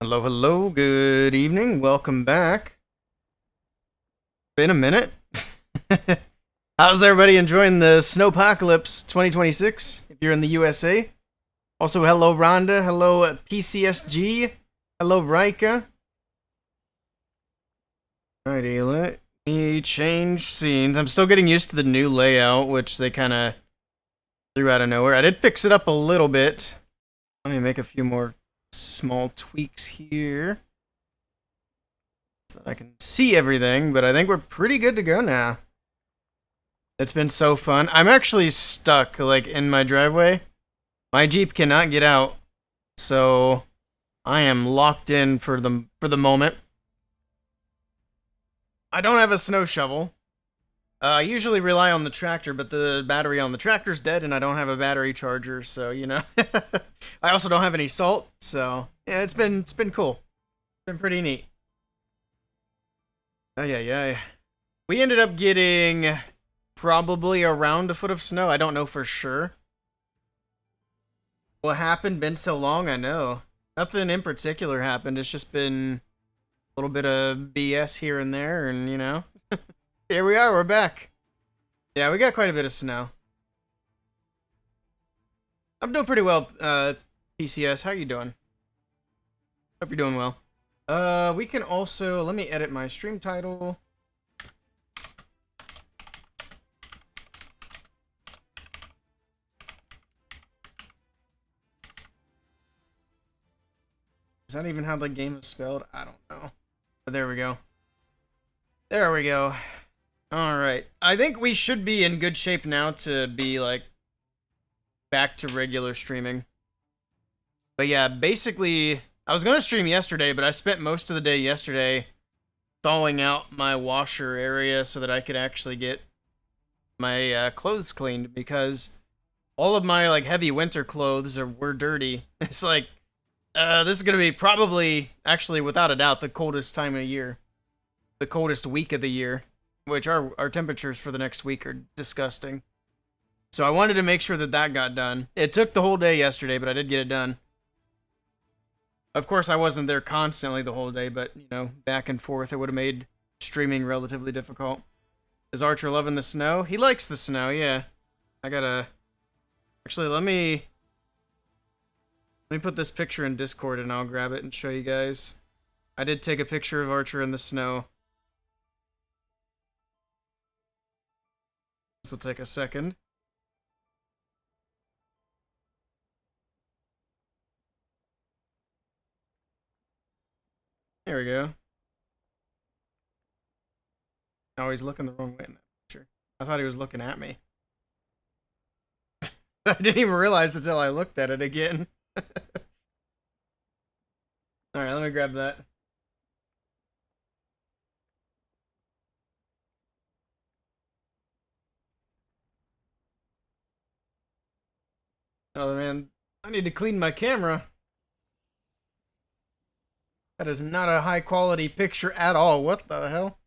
Hello, hello, good evening, welcome back. Been a minute. How's everybody enjoying the Snowpocalypse 2026 if you're in the USA? Also, hello Rhonda, hello PCSG, hello Rika. Alrighty, let me change scenes. I'm still getting used to the new layout, which they kind of threw out of nowhere. I did fix it up a little bit. Let me make a few more small tweaks here so that I can see everything, but I think we're pretty good to go now. It's been so fun. I'm actually stuck, like, in my driveway. My Jeep cannot get out, so I am locked in for the moment. I don't have a snow shovel. I usually rely on the tractor, but the battery on the tractor's dead, and I don't have a battery charger, so, you know. I also don't have any salt, so, yeah, it's been cool. It's been pretty neat. Yeah. We ended up getting probably around a foot of snow. I don't know for sure. What happened? Been so long, I know. Nothing in particular happened. It's just been a little bit of BS here and there, and, you know. Here we are, we're back. Yeah, we got quite a bit of snow. I'm doing pretty well, PCS. How you doing? Hope you're doing well. We can also, let me edit my stream title. Is that even how the game is spelled? I don't know. But there we go. There we go. Alright. I think we should be in good shape now to be, like, back to regular streaming. But yeah, basically, I was going to stream yesterday, but I spent most of the day yesterday thawing out my washer area so that I could actually get my clothes cleaned, because all of my, like, heavy winter clothes were dirty. It's like, this is going to be probably, actually, without a doubt, the coldest time of year. The coldest week of the year, which our temperatures for the next week are disgusting. So I wanted to make sure that that got done. It took the whole day yesterday, but I did get it done. Of course, I wasn't there constantly the whole day, but, you know, back and forth, it would have made streaming relatively difficult. Is Archer loving the snow? He likes the snow, yeah. I gotta... Actually, let me put this picture in Discord and I'll grab it and show you guys. I did take a picture of Archer in the snow. This will take a second. There we go. Oh, he's looking the wrong way in that picture. I thought he was looking at me. I didn't even realize until I looked at it again. Alright, let me grab that. Oh man, I need to clean my camera. That is not a high quality picture at all. What the hell?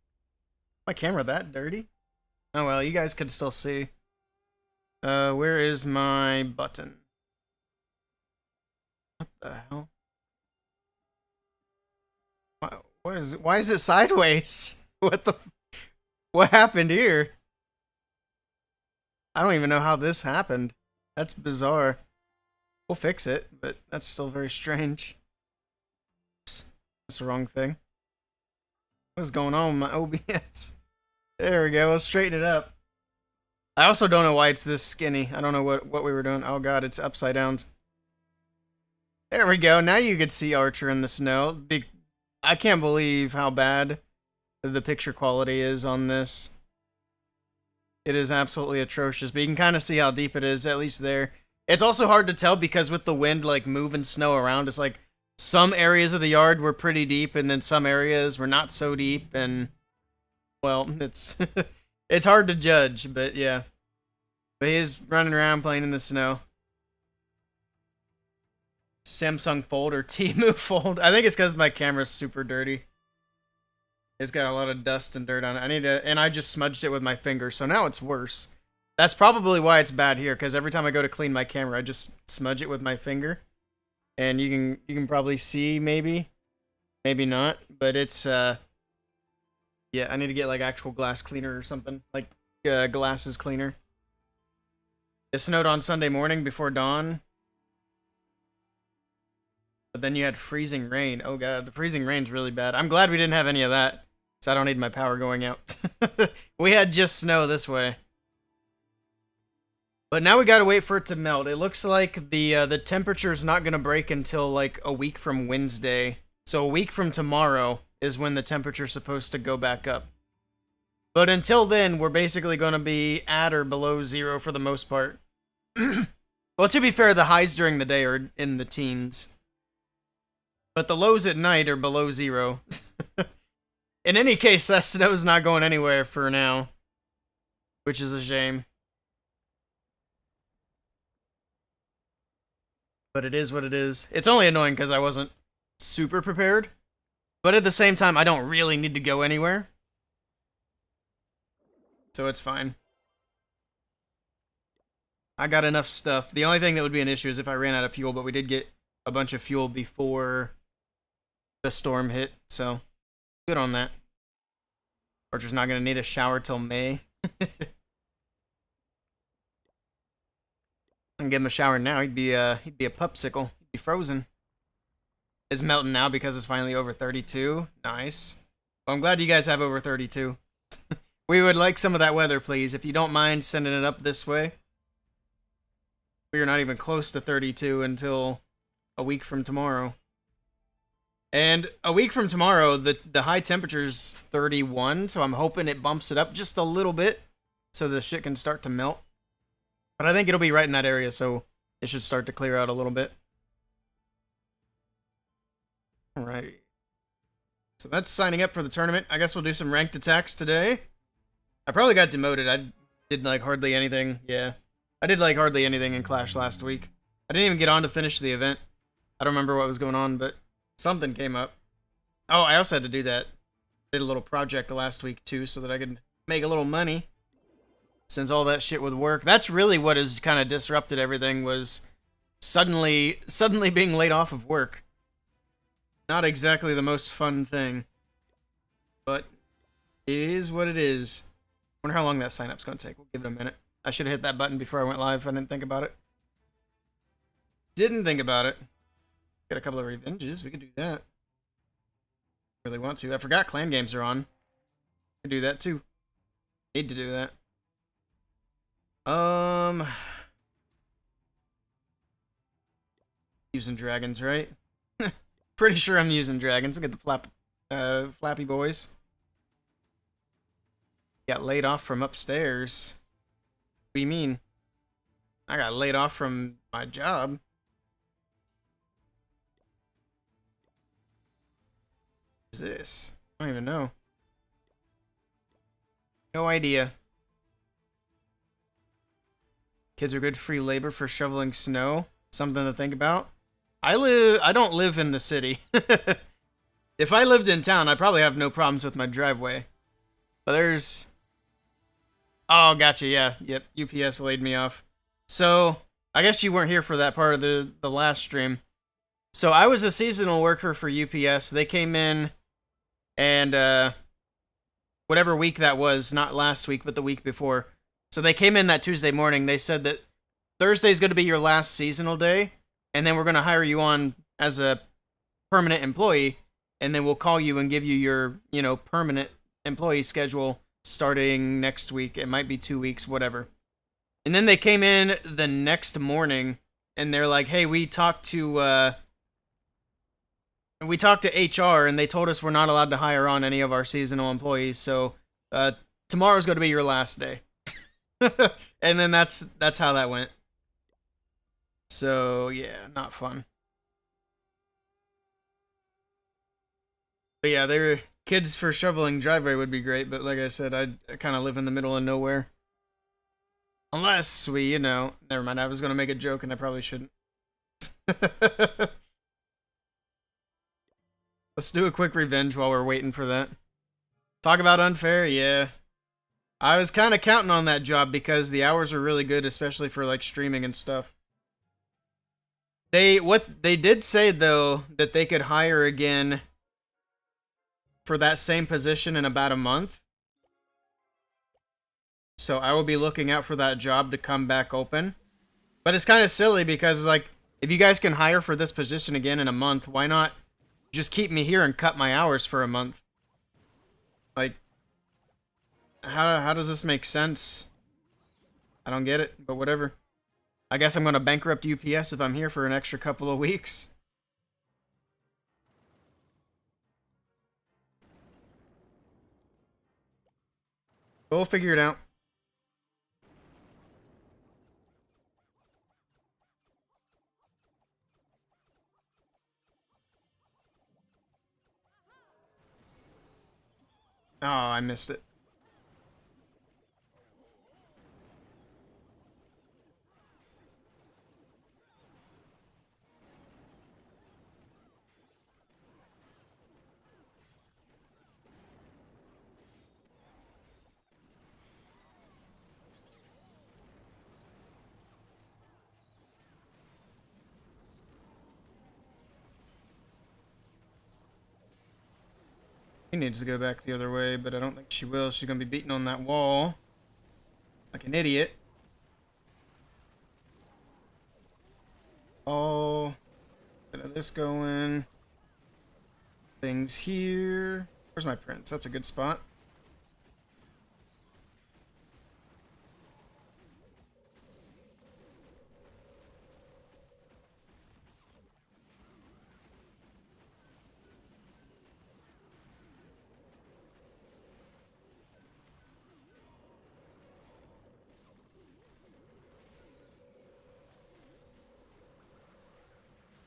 My camera that dirty? Oh well, you guys can still see. Where is my button? What the hell? Why is it sideways? What happened here? I don't even know how this happened. That's bizarre. We'll fix it, but that's still very strange. Oops, that's the wrong thing. What's going on with my OBS? There we go, we'll straighten it up. I also don't know why it's this skinny. I don't know what we were doing. Oh god, it's upside down. There we go, now you can see Archer in the snow. I can't believe how bad the picture quality is on this. It is absolutely atrocious, but you can kind of see how deep it is, at least there. It's also hard to tell because with the wind, like, moving snow around, it's like some areas of the yard were pretty deep, and then some areas were not so deep, and, well, it's it's hard to judge, but yeah. But he is running around playing in the snow. Samsung Fold or Temu Fold. I think it's because my camera's super dirty. It's got a lot of dust and dirt on it. And I just smudged it with my finger, so now it's worse. That's probably why it's bad here, because every time I go to clean my camera, I just smudge it with my finger. And you can probably see, maybe. Maybe not, but it's yeah, I need to get like actual glass cleaner or something, like glasses cleaner. It snowed on Sunday morning before dawn, but then you had freezing rain. Oh god, the freezing rain's really bad. I'm glad we didn't have any of that, so I don't need my power going out. We had just snow this way. But now we gotta wait for it to melt. It looks like the temperature's not gonna break until like a week from Wednesday. So a week from tomorrow is when the temperature's supposed to go back up. But until then, we're basically gonna be at or below zero for the most part. Well, to be fair, the highs during the day are in the teens. But the lows at night are below zero. In any case, that snow's not going anywhere for now. Which is a shame. But it is what it is. It's only annoying because I wasn't super prepared. But at the same time, I don't really need to go anywhere. So it's fine. I got enough stuff. The only thing that would be an issue is if I ran out of fuel, but we did get a bunch of fuel before the storm hit, so good on that. Archer's not going to need a shower till May. I can give him a shower now. He'd be a popsicle. He'd be frozen. It's melting now because it's finally over 32. Nice. Well, I'm glad you guys have over 32. We would like some of that weather, please. If you don't mind sending it up this way. We are not even close to 32 until a week from tomorrow. And a week from tomorrow, the high temperature's 31, so I'm hoping it bumps it up just a little bit so the shit can start to melt. But I think it'll be right in that area, so it should start to clear out a little bit. Alrighty. So that's signing up for the tournament. I guess we'll do some ranked attacks today. I probably got demoted. I did like hardly anything. Yeah. I did like hardly anything in Clash last week. I didn't even get on to finish the event. I don't remember what was going on, but something came up. Oh, I also had to do that. Did a little project last week too, so that I could make a little money. Since all that shit with work. That's really what has kind of disrupted everything, was suddenly being laid off of work. Not exactly the most fun thing. But it is what it is. Wonder how long that sign up's gonna take. We'll give it a minute. I should have hit that button before I went live. I didn't think about it. Didn't think about it. Got a couple of revenges. We could do that. Really want to. I forgot clan games are on. Could do that too. Need to do that. Using dragons, right? Pretty sure I'm using dragons. Look at the flappy boys. Got laid off from upstairs. What do you mean? I got laid off from my job. What is this? I don't even know. No idea. Kids are good free labor for shoveling snow. Something to think about. I don't live in the city. If I lived in town, I'd probably have no problems with my driveway. But there's... Oh, gotcha, yeah. Yep, UPS laid me off. So, I guess you weren't here for that part of the last stream. So, I was a seasonal worker for UPS. They came in, and whatever week that was, not last week, but the week before. So, they came in that Tuesday morning. They said that Thursday's going to be your last seasonal day, and then we're going to hire you on as a permanent employee, and then we'll call you and give you your, permanent employee schedule starting next week. It might be 2 weeks, whatever. And then they came in the next morning, and they're like, hey, we talked to HR, and they told us we're not allowed to hire on any of our seasonal employees, so tomorrow's going to be your last day. And then that's how that went. So, yeah, not fun. But yeah, they're kids for shoveling driveway would be great, but like I said, I kind of live in the middle of nowhere. Unless we, never mind, I was going to make a joke and I probably shouldn't. Let's do a quick revenge while we're waiting for that. Talk about unfair, yeah. I was kind of counting on that job because the hours are really good, especially for like streaming and stuff. They did say though that they could hire again for that same position in about a month. So I will be looking out for that job to come back open. But it's kind of silly because, like, if you guys can hire for this position again in a month, why not just keep me here and cut my hours for a month? Like, how does this make sense? I don't get it, but whatever. I guess I'm going to bankrupt UPS if I'm here for an extra couple of weeks. We'll figure it out. Oh, I missed it. He needs to go back the other way, but I don't think she will. She's going to be beating on that wall like an idiot. Oh, get this going. Things here. Where's my prince? That's a good spot.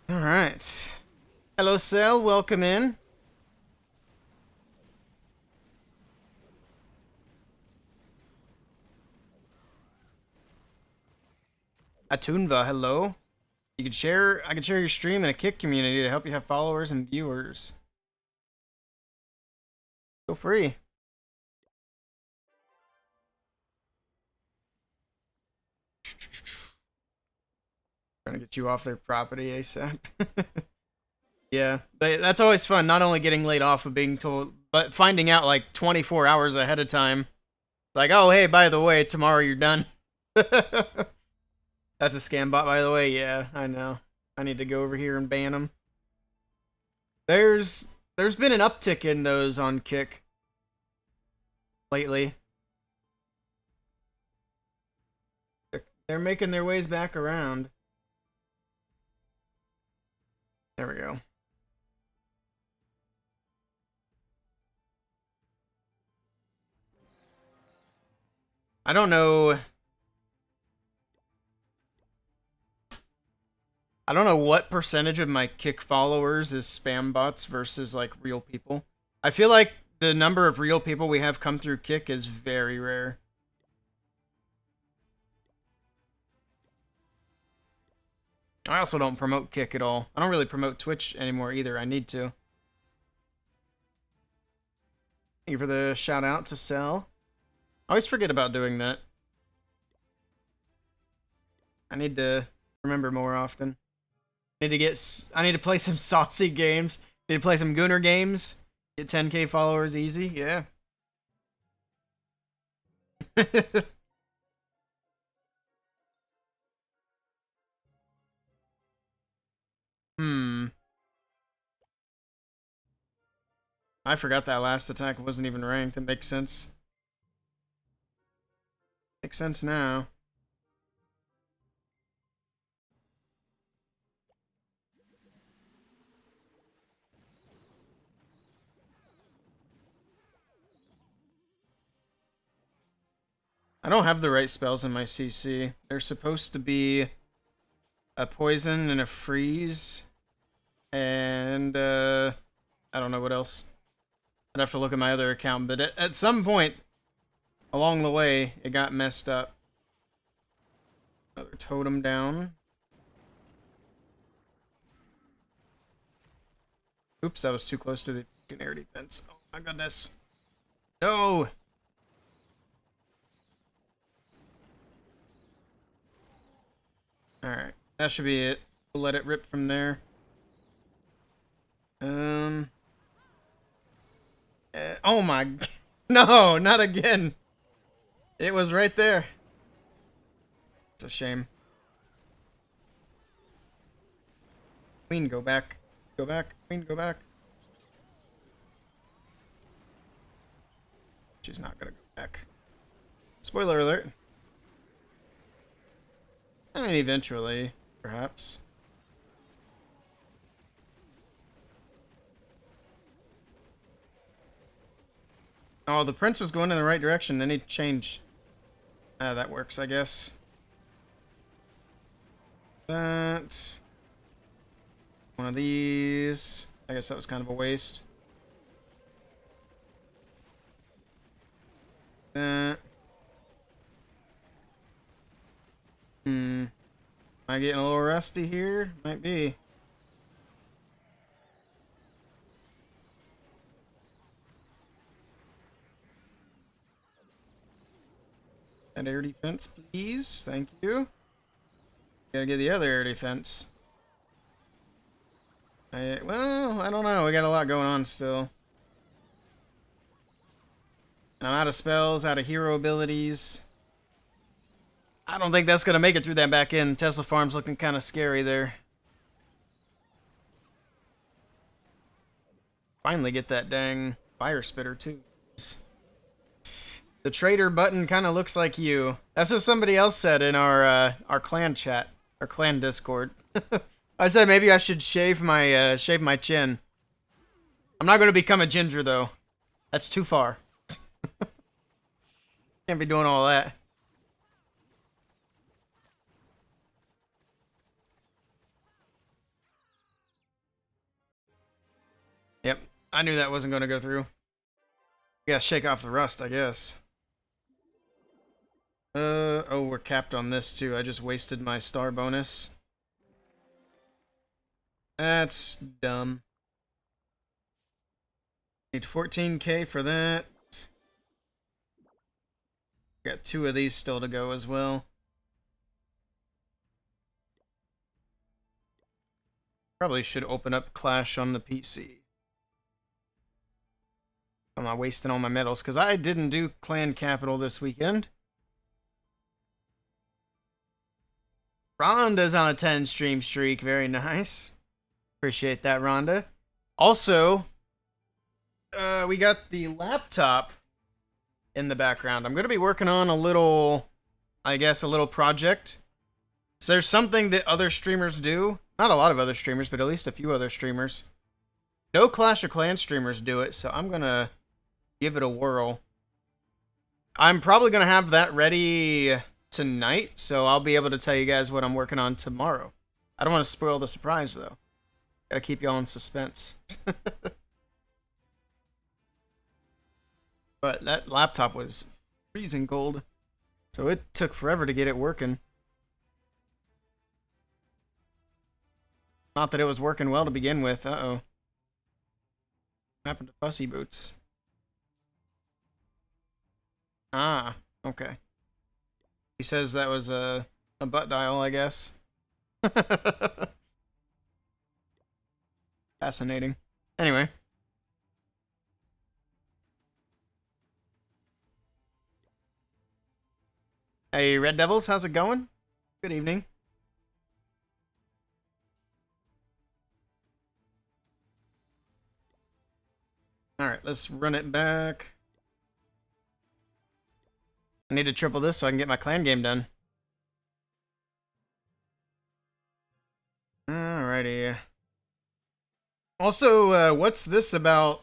All right. Hello, Cell. Welcome in. Atunva, hello. You could share. I could share your stream in a Kick community to help you have followers and viewers. Feel free. Trying to get you off their property ASAP. Yeah, but that's always fun. Not only getting laid off of being told, but finding out like 24 hours ahead of time. It's like, oh, hey, by the way, tomorrow you're done. That's a scam bot, by the way. Yeah, I know. I need to go over here and ban them. There's been an uptick in those on Kick lately. They're making their ways back around. There we go. I don't know. I don't know what percentage of my Kick followers is spam bots versus like real people. I feel like the number of real people we have come through Kick is very rare. I also don't promote Kick at all. I don't really promote Twitch anymore either. I need to. Thank you for the shout out to Cell. I always forget about doing that. I need to remember more often. I need to play some saucy games. Need to play some Gooner games. Get 10k followers easy. Yeah. I forgot that last attack wasn't even ranked. It makes sense. Makes sense now. I don't have the right spells in my CC. They're supposed to be a poison and a freeze. And, I don't know what else. I'd have to look at my other account, but at some point along the way, it got messed up. Another totem down. Oops, that was too close to the air defense. Oh my goodness. No! Alright, that should be it. We'll let it rip from there. Oh my... No, not again. It was right there. It's a shame. Queen, go back. Go back. Queen, go back. She's not gonna go back. Spoiler alert. I mean, eventually, perhaps. Oh, the prince was going in the right direction, then he changed. Ah, that works, I guess. That. One of these. I guess that was kind of a waste. That. Am I getting a little rusty here? Might be. That air defense, please. Thank you. Gotta get the other air defense. Well, I don't know. We got a lot going on still. And I'm out of spells, out of hero abilities. I don't think that's going to make it through that back end. Tesla Farm's looking kind of scary there. Finally get that dang fire spitter, too. The trader button kind of looks like you. That's what somebody else said in our clan chat, our clan Discord. I said maybe I should shave my chin. I'm not going to become a ginger, though. That's too far. Can't be doing all that. Yep, I knew that wasn't going to go through. Gotta shake off the rust, I guess. Oh, we're capped on this too. I just wasted my star bonus. That's dumb. Need 14k for that. Got 2 of these still to go as well. Probably should open up Clash on the PC. I'm not wasting all my medals, because I didn't do Clan Capital this weekend. Rhonda's on a 10 stream streak. Very nice. Appreciate that, Rhonda. Also, we got the laptop in the background. I'm going to be working on a little, I guess, a little project. So there's something that other streamers do. Not a lot of other streamers, but at least a few other streamers. No Clash of Clans streamers do it, so I'm going to give it a whirl. I'm probably going to have that ready tonight, so I'll be able to tell you guys what I'm working on tomorrow. I don't want to spoil the surprise, though. Gotta keep y'all in suspense. But that laptop was freezing cold, so it took forever to get it working. Not that it was working well to begin with. Uh-oh. What happened to Fussy Boots? Ah, okay. He says that was a butt dial, I guess. Fascinating. Anyway. Hey, Red Devils, how's it going? Good evening. Alright, let's run it back. I need to triple this so I can get my clan game done. Alrighty. Also, what's this about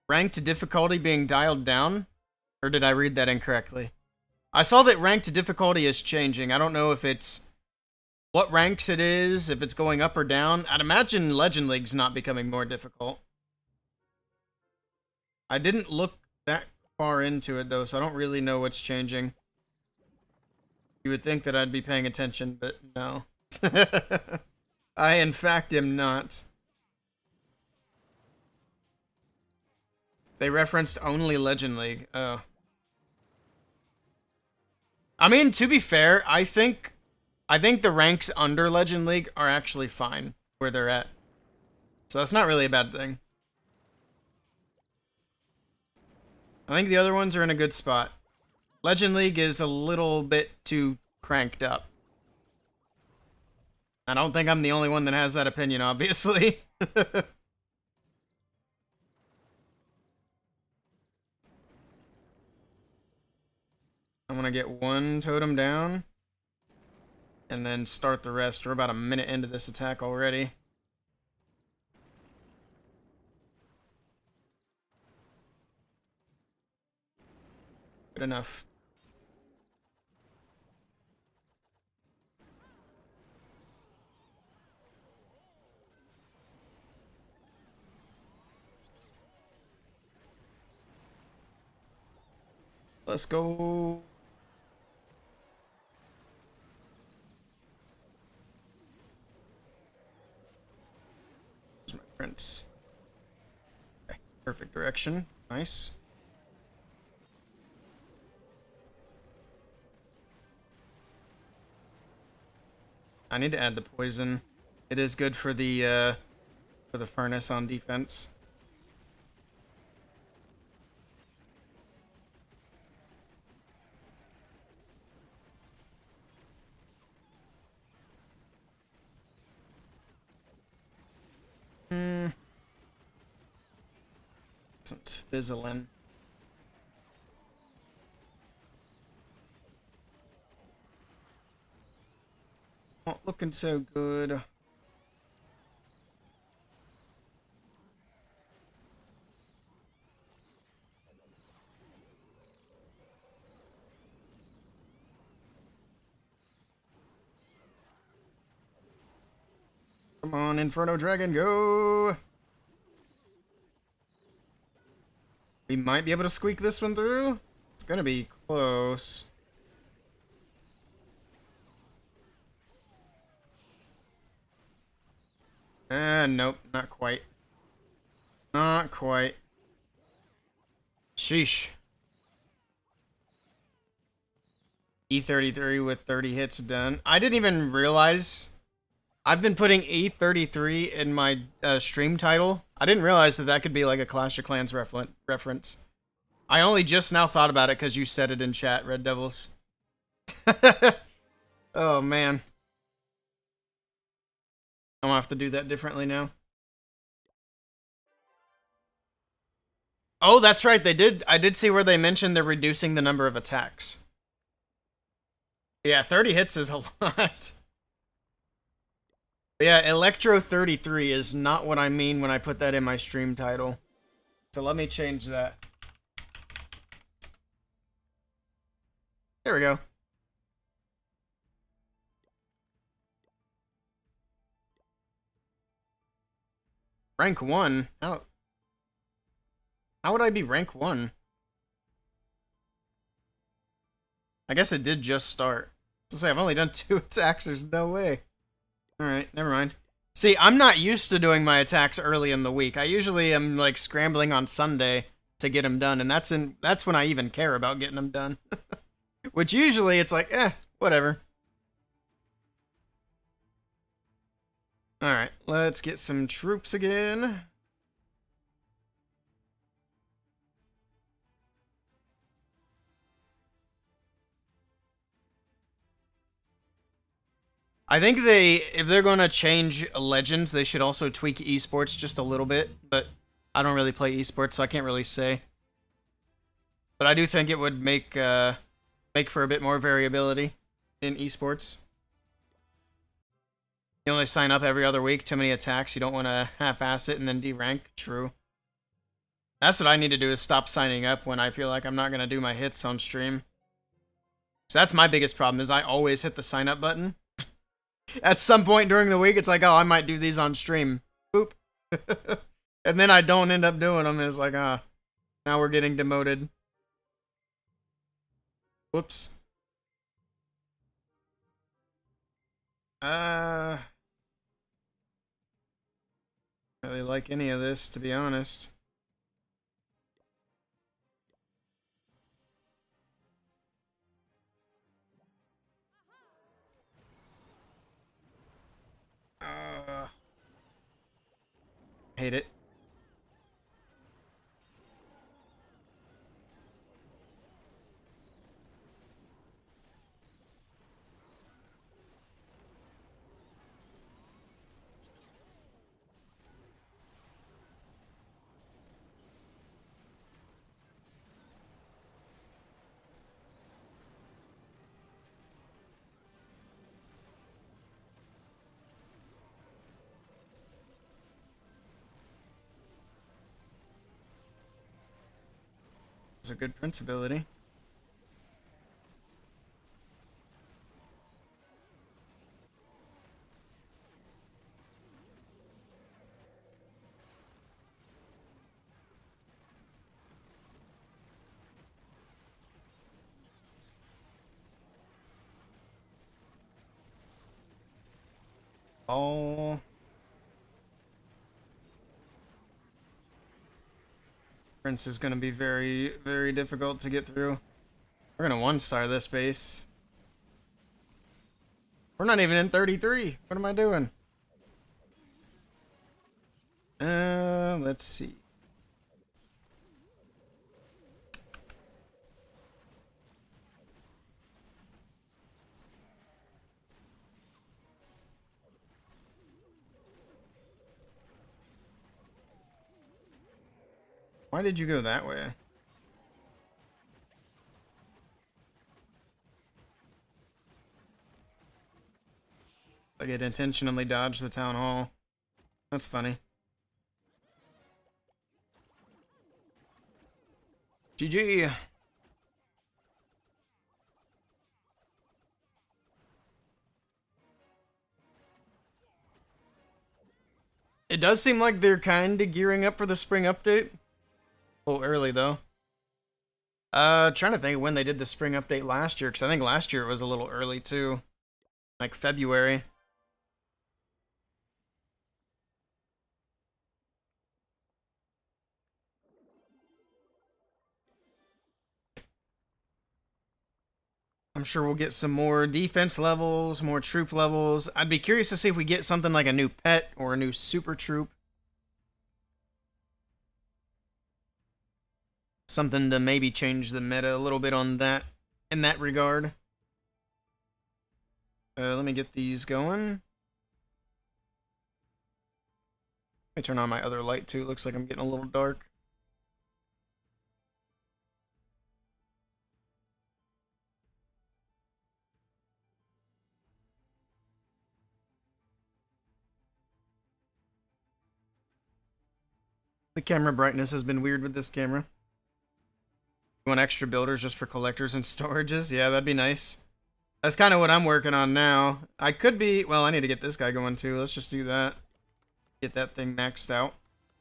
ranked difficulty being dialed down? Or did I read that incorrectly? I saw that ranked difficulty is changing. I don't know if it's what ranks it is, if it's going up or down. I'd imagine Legend League's not becoming more difficult. I didn't look that far into it, though, so I don't really know what's changing. You would think that I'd be paying attention, but no. I, in fact, am not. They referenced only Legend League. Oh. I mean, to be fair, I think the ranks under Legend League are actually fine where they're at. So that's not really a bad thing. I think the other ones are in a good spot. Legend League is a little bit too cranked up. I don't think I'm the only one that has that opinion, obviously. I'm gonna get one totem down. And then start the rest. We're about a minute into this attack already. Good enough. Let's go. There's my prince. Okay, perfect direction. Nice. I need to add the poison. It is good for the furnace on defense. This one's fizzling. Not looking so good. Come on, Inferno Dragon, go! We might be able to squeak this one through. It's gonna be close. Nope, not quite. Not quite. Sheesh. E33 with 30 hits done. I didn't even realize I've been putting E33 in my stream title. I didn't realize that that could be like a Clash of Clans reference. I only just now thought about it because you said it in chat, Red Devils. Oh, man. I'm gonna have to do that differently now. Oh, that's right. They did. I did see where they mentioned they're reducing the number of attacks. Yeah, 30 hits is a lot. But yeah, Electro 33 is not what I mean when I put that in my stream title. So let me change that. There we go. Rank 1? How would I be rank 1? I guess it did just start. To say I've only done 2 attacks, there's no way. Alright, never mind. See, I'm not used to doing my attacks early in the week. I usually am like scrambling on Sunday to get them done, and that's when I even care about getting them done. Which usually it's like, whatever. Alright, let's get some troops again. I think if they're going to change Legends, they should also tweak esports just a little bit, but I don't really play esports, so I can't really say. But I do think it would make for a bit more variability in esports. You only sign up every other week, too many attacks, you don't want to half-ass it and then derank. True. That's what I need to do, is stop signing up when I feel like I'm not going to do my hits on stream. So that's my biggest problem, is I always hit the sign up button. At some point during the week, it's like, oh, I might do these on stream. Boop. And then I don't end up doing them, and it's like, now we're getting demoted. Whoops. Really like any of this, to be honest. Hate it. It's a good Prince ability. Oh. Prince is going to be very, very difficult to get through. We're going to 1-star this base. We're not even in 33. What am I doing? Let's see. Why did you go that way? Like it intentionally dodged the town hall. That's funny. GG. It does seem like they're kind of gearing up for the spring update. A little early, though. Trying to think when they did the spring update last year, because I think last year it was a little early, too. Like February. I'm sure we'll get some more defense levels, more troop levels. I'd be curious to see if we get something like a new pet or a new super troop. Something to maybe change the meta a little bit on that, in that regard. Let me get these going. Let me turn on my other light too. It looks like I'm getting a little dark. The camera brightness has been weird with this camera. You want extra builders just for collectors and storages? Yeah, that'd be nice. That's kind of what I'm working on now. I could be... Well, I need to get this guy going too. Let's just do that. Get that thing maxed out.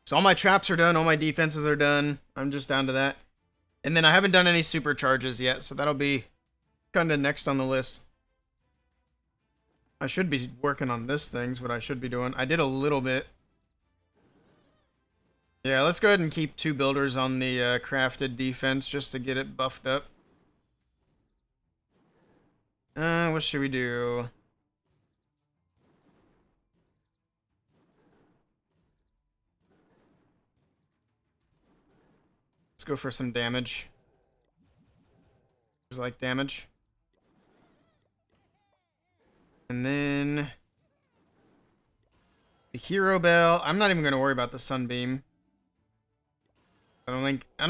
So all my traps are done. All my defenses are done. I'm just down to that. And then I haven't done any supercharges yet, so that'll be kind of next on the list. I should be working on this thing's what I should be doing. I did a little bit. Yeah, let's go ahead and keep 2 builders on the crafted defense just to get it buffed up. What should we do? Let's go for some damage. Just like damage. And then the hero bell. I'm not even going to worry about the sunbeam. I don't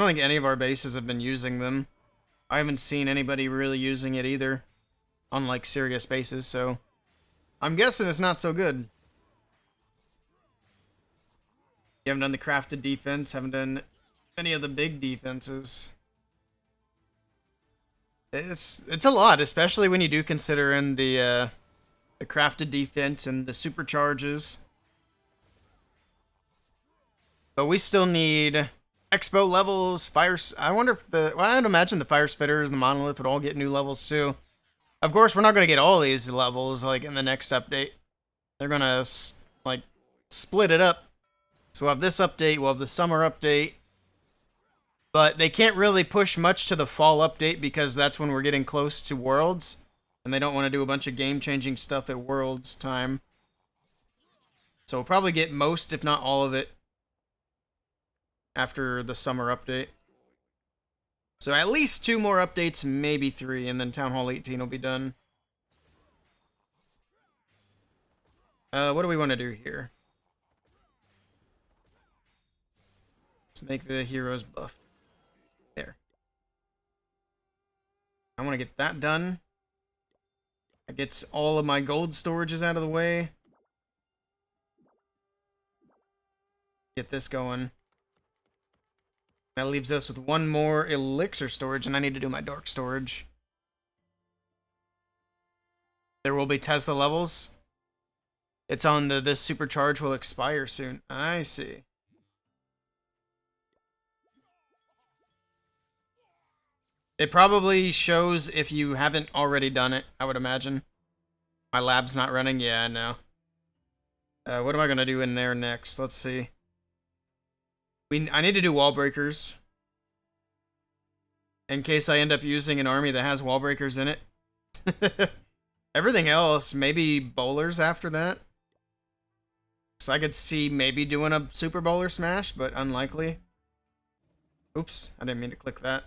think any of our bases have been using them. I haven't seen anybody really using it either on like serious bases, so I'm guessing it's not so good. You haven't done the crafted defense, haven't done any of the big defenses. It's a lot, especially when you do consider in the crafted defense and the supercharges. But we still need expo levels, fire... I wonder if the... Well, I'd imagine the fire spitters and the monolith would all get new levels too. Of course, we're not going to get all these levels like in the next update. They're going to like split it up. So we'll have this update, we'll have the summer update. But they can't really push much to the fall update because that's when we're getting close to Worlds. And they don't want to do a bunch of game-changing stuff at Worlds time. So we'll probably get most, if not all of it, after the summer update. So at least 2 more updates, maybe 3, and then Town Hall 18 will be done. What do we want to do here? Let's make the heroes buff. There. I want to get that done. That gets all of my gold storages out of the way. Get this going. That leaves us with one more elixir storage, and I need to do my dark storage. There will be Tesla levels. It's on this supercharge will expire soon. I see. It probably shows if you haven't already done it, I would imagine. My lab's not running? Yeah, no. What am I going to do in there next? Let's see. I need to do wall breakers. In case I end up using an army that has wall breakers in it. Everything else, maybe bowlers after that. So I could see maybe doing a super bowler smash, but unlikely. Oops, I didn't mean to click that.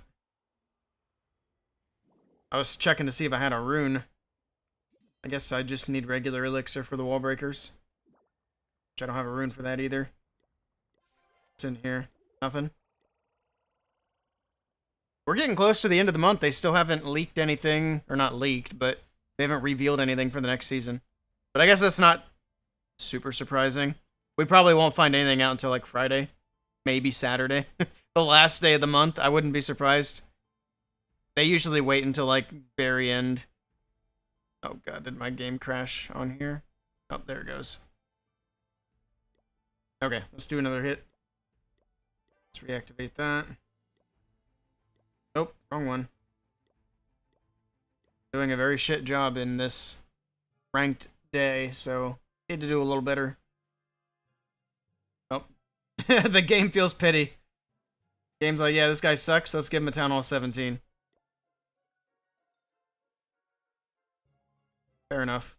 I was checking to see if I had a rune. I guess I just need regular elixir for the wall breakers. Which I don't have a rune for that either. What's in here? Nothing. We're getting close to the end of the month. They still haven't leaked anything. Or not leaked, but they haven't revealed anything for the next season. But I guess that's not super surprising. We probably won't find anything out until like Friday. Maybe Saturday. The last day of the month. I wouldn't be surprised. They usually wait until like very end. Oh god, did my game crash on here? Oh, there it goes. Okay, let's do another hit. Let's reactivate that. Nope, wrong one. Doing a very shit job in this ranked day, so need to do a little better. Oh, the game feels pity. Game's like, yeah, this guy sucks. Let's give him a Town Hall 17. Fair enough.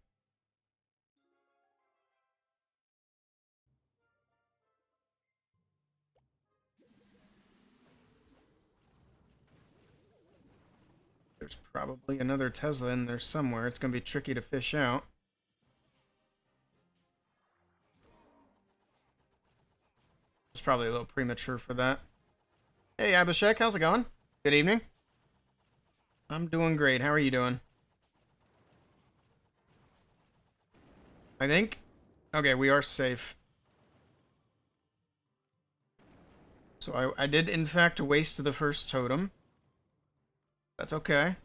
There's probably another Tesla in there somewhere. It's going to be tricky to fish out. It's probably a little premature for that. Hey, Abhishek, how's it going? Good evening. I'm doing great. How are you doing? I think. Okay, we are safe. So I did, in fact, waste the first totem. That's okay.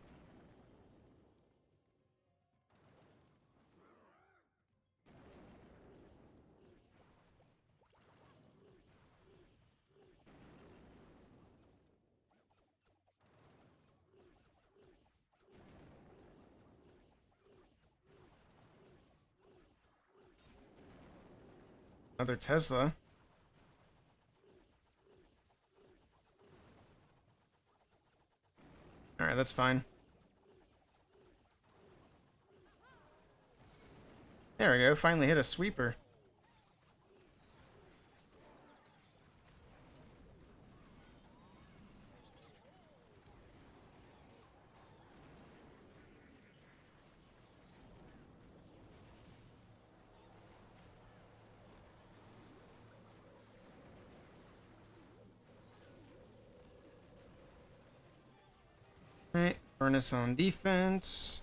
Another Tesla. Alright, that's fine. There we go, finally hit a sweeper. Alright, furnace on defense.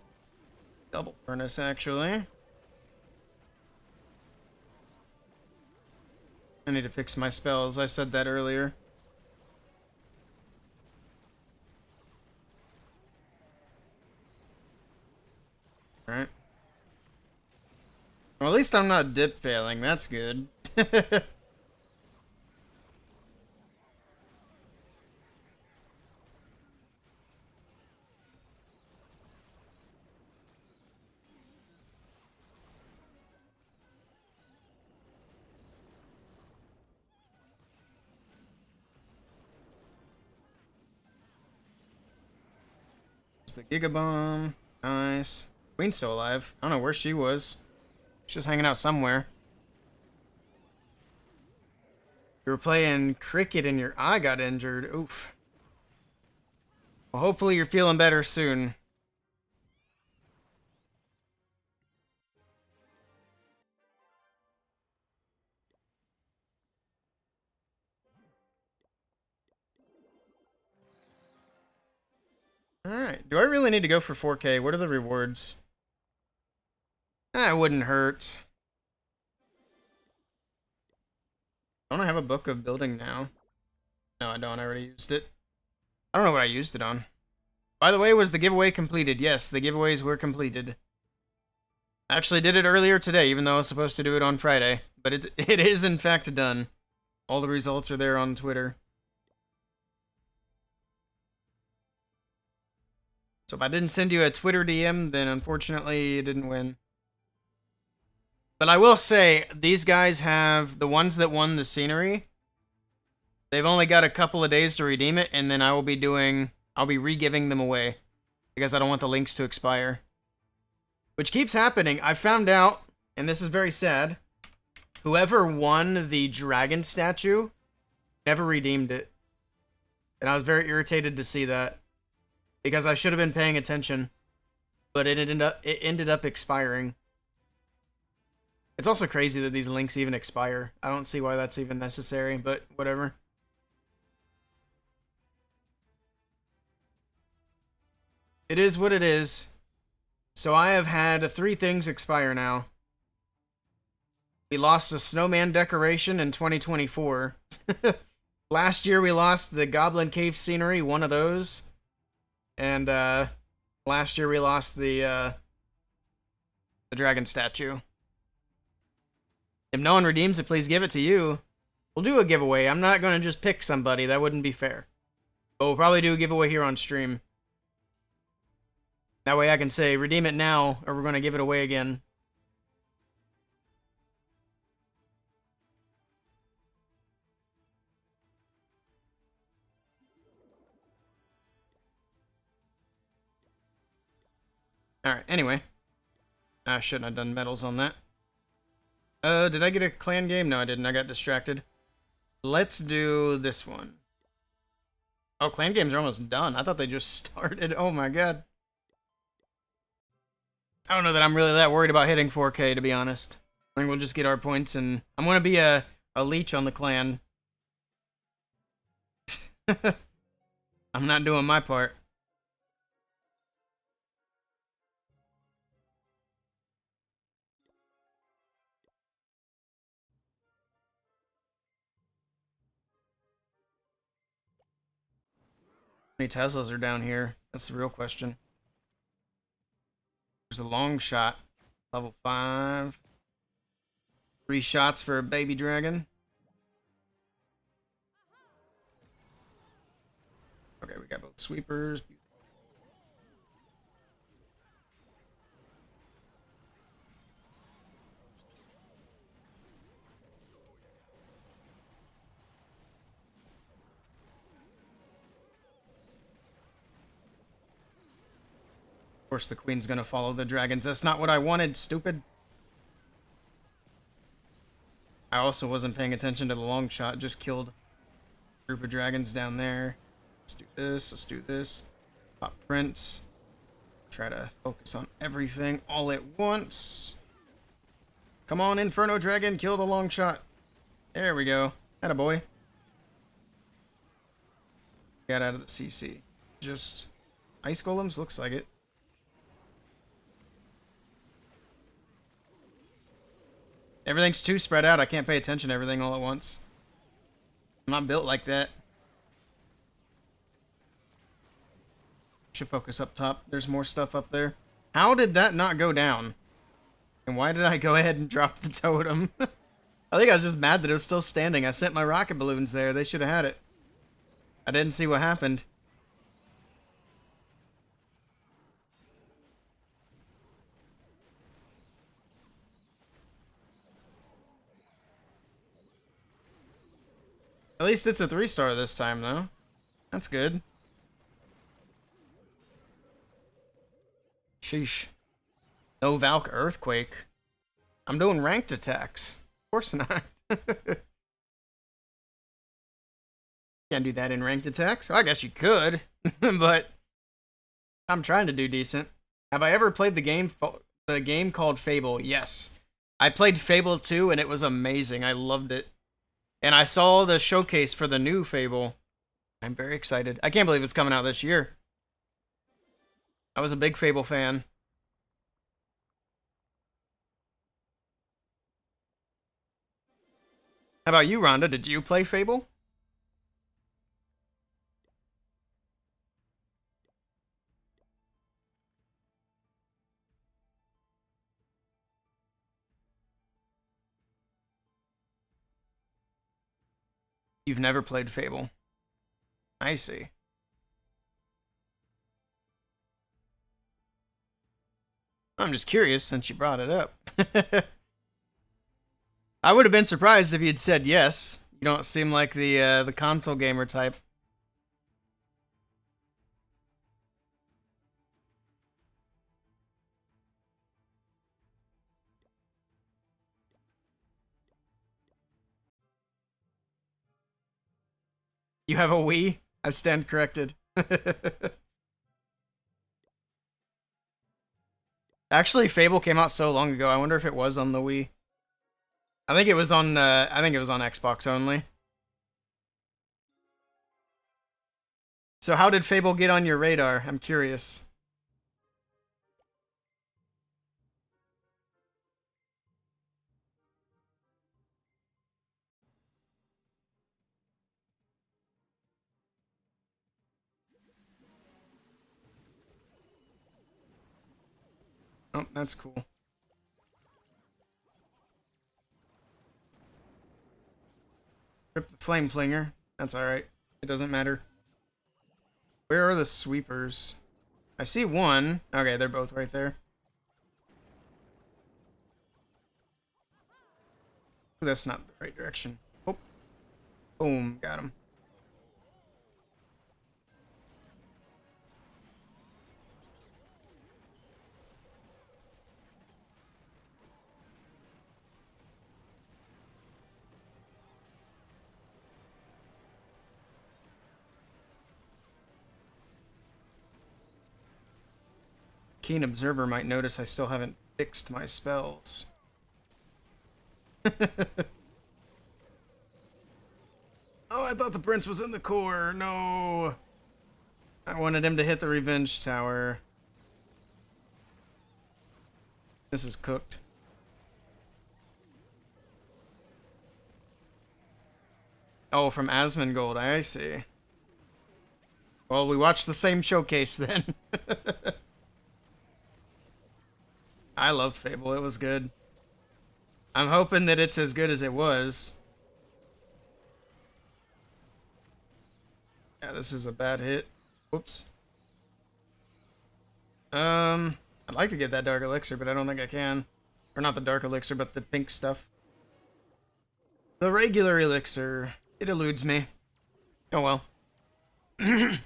Double furnace, actually. I need to fix my spells, I said that earlier. Alright. Well, at least I'm not dip failing, that's good. The Giga Bomb. Nice. Queen's still alive. I don't know where she was. She's just hanging out somewhere. You were playing cricket and your eye got injured. Oof. Well, hopefully you're feeling better soon. Alright. Do I really need to go for 4K? What are the rewards? That wouldn't hurt. Don't I have a book of building now? No, I don't. I already used it. I don't know what I used it on. By the way, was the giveaway completed? Yes, the giveaways were completed. I actually did it earlier today, even though I was supposed to do it on Friday. But it is in fact done. All the results are there on Twitter. So if I didn't send you a Twitter DM, then unfortunately you didn't win. But I will say, these guys have, the ones that won the scenery, they've only got a couple of days to redeem it, and then I'll be re-giving them away. Because I don't want the links to expire. Which keeps happening. I found out, and this is very sad, whoever won the dragon statue never redeemed it. And I was very irritated to see that. Because I should have been paying attention. But it ended up expiring. It's also crazy that these links even expire. I don't see why that's even necessary, but whatever. It is what it is. So I have had 3 things expire now. We lost a snowman decoration in 2024. Last year we lost the Goblin Cave scenery, one of those. And last year we lost the dragon statue. If no one redeems it, please give it to you. We'll do a giveaway. I'm not going to just pick somebody. That wouldn't be fair. But we'll probably do a giveaway here on stream. That way I can say, redeem it now, or we're going to give it away again. Alright, anyway. I shouldn't have done medals on that. Did I get a clan game? No, I didn't. I got distracted. Let's do this one. Oh, clan games are almost done. I thought they just started. Oh my god. I don't know that I'm really that worried about hitting 4K, to be honest. I think we'll just get our points, and I'm going to be a leech on the clan. I'm not doing my part. How many Teslas are down here? That's the real question. There's a long shot. Level 5. 3 shots for a baby dragon. Okay, we got both sweepers. Of course, the queen's gonna follow the dragons. That's not what I wanted, stupid. I also wasn't paying attention to the long shot. Just killed a group of dragons down there. Let's do this. Let's do this. Pop prints. Try to focus on everything all at once. Come on, Inferno Dragon. Kill the long shot. There we go. Attaboy. Got out of the CC. Just ice golems? Looks like it. Everything's too spread out. I can't pay attention to everything all at once. I'm not built like that. Should focus up top. There's more stuff up there. How did that not go down? And why did I go ahead and drop the totem? I think I was just mad that it was still standing. I sent my rocket balloons there. They should have had it. I didn't see what happened. At least it's a 3-star this time, though. That's good. Sheesh. No Valk Earthquake. I'm doing ranked attacks. Of course not. Can't do that in ranked attacks. Well, I guess you could, but I'm trying to do decent. Have I ever played the game called Fable? Yes. I played Fable 2 and it was amazing. I loved it. And I saw the showcase for the new Fable. I'm very excited. I can't believe it's coming out this year. I was a big Fable fan. How about you, Rhonda? Did you play Fable? You've never played Fable. I see. I'm just curious since you brought it up. I would have been surprised if you'd said yes. You don't seem like the console gamer type. You have a Wii? I stand corrected. Actually, Fable came out so long ago. I wonder if it was on the Wii. I think it was on. I think it was on Xbox only. So how did Fable get on your radar? I'm curious. Oh, that's cool. Rip the flame flinger. That's alright. It doesn't matter. Where are the sweepers? I see one. Okay, they're both right there. Ooh, that's not the right direction. Oh. Boom. Got him. Keen observer might notice I still haven't fixed my spells. Oh, I thought the prince was in the core. No. I wanted him to hit the revenge tower. This is cooked. Oh, from Asmongold, I see. Well, we watched the same showcase then. I loved Fable, it was good. I'm hoping that it's as good as it was. Yeah, this is a bad hit. Whoops. I'd like to get that dark elixir, but I don't think I can. Or not the dark elixir, but the pink stuff. The regular elixir. It eludes me. Oh well. You're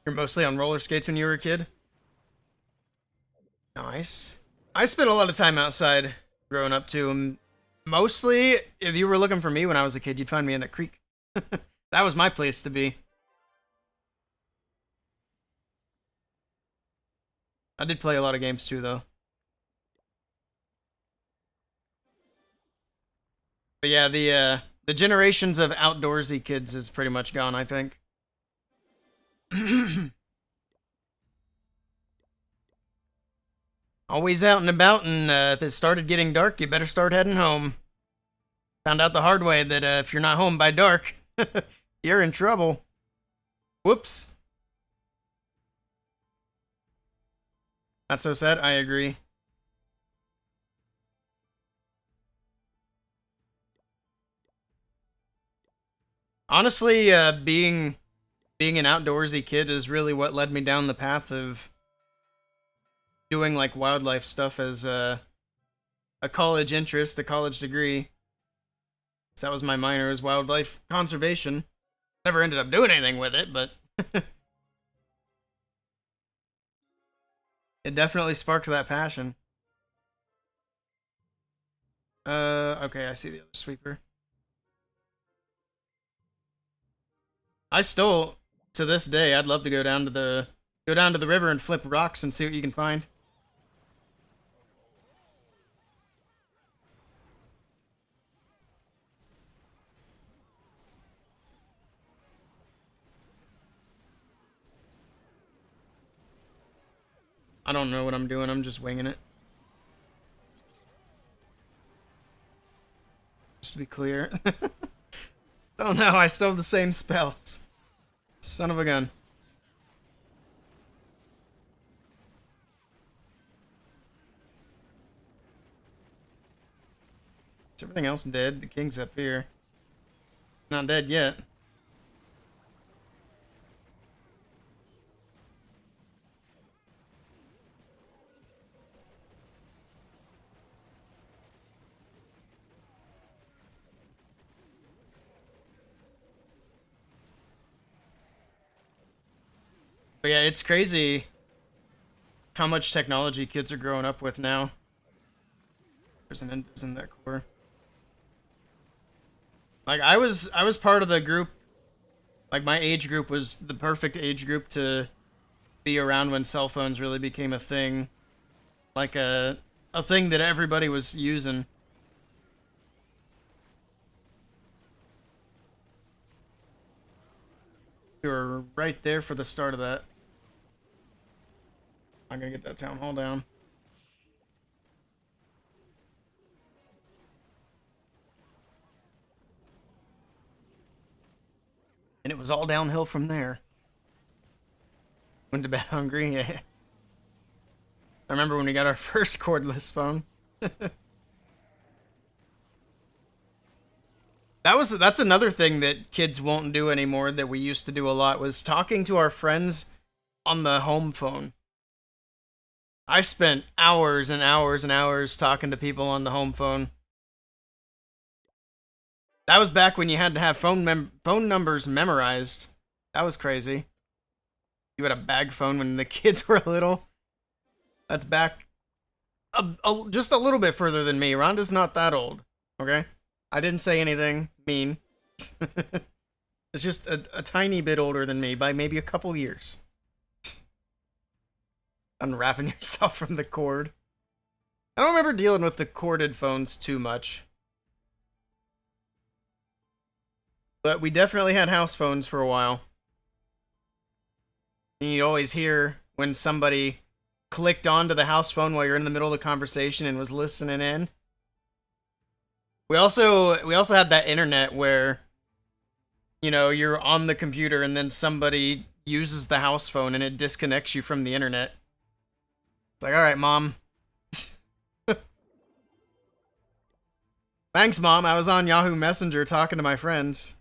mostly on roller skates when you were a kid? Nice. I spent a lot of time outside growing up too. Mostly, if you were looking for me when I was a kid, you'd find me in a creek. That was my place to be. I did play a lot of games too, though. But yeah, the generations of outdoorsy kids is pretty much gone, I think. Always out and about, and if it started getting dark, you better start heading home. Found out the hard way that if you're not home by dark, you're in trouble. Whoops. Not so sad, I agree. Honestly, being an outdoorsy kid is really what led me down the path of doing like wildlife stuff as a college interest, a college degree. So that was my minor, is wildlife conservation. Never ended up doing anything with it, but it definitely sparked that passion. Okay, I see the other sweeper. I still, to this day, I'd love to go down to the river and flip rocks and see what you can find. I don't know what I'm doing. I'm just winging it. Just to be clear. Oh no, I still have the same spells. Son of a gun. Is everything else dead? The king's up here. Not dead yet. But yeah, it's crazy how much technology kids are growing up with now. There's an Invis in that core. Like I was part of the group. Like my age group was the perfect age group to be around when cell phones really became a thing. Like a thing that everybody was using. We were right there for the start of that. I'm gonna get that town hall down. And it was all downhill from there. Went to bed hungry. Yeah. I remember when we got our first cordless phone. That's another thing that kids won't do anymore that we used to do a lot was talking to our friends on the home phone. I spent hours and hours and hours talking to people on the home phone. That was back when you had to have phone numbers memorized. That was crazy. You had a bag phone when the kids were little. That's back just a little bit further than me. Rhonda's not that old, okay? I didn't say anything mean. It's just a tiny bit older than me by maybe a couple years. Unwrapping yourself from the cord. I don't remember dealing with the corded phones too much. But we definitely had house phones for a while. And you'd always hear when somebody clicked onto the house phone while you're in the middle of the conversation and was listening in. We also had that internet where, you know, you're on the computer and then somebody uses the house phone and it disconnects you from the internet. It's like, all right, Mom. Thanks, Mom. I was on Yahoo Messenger talking to my friends.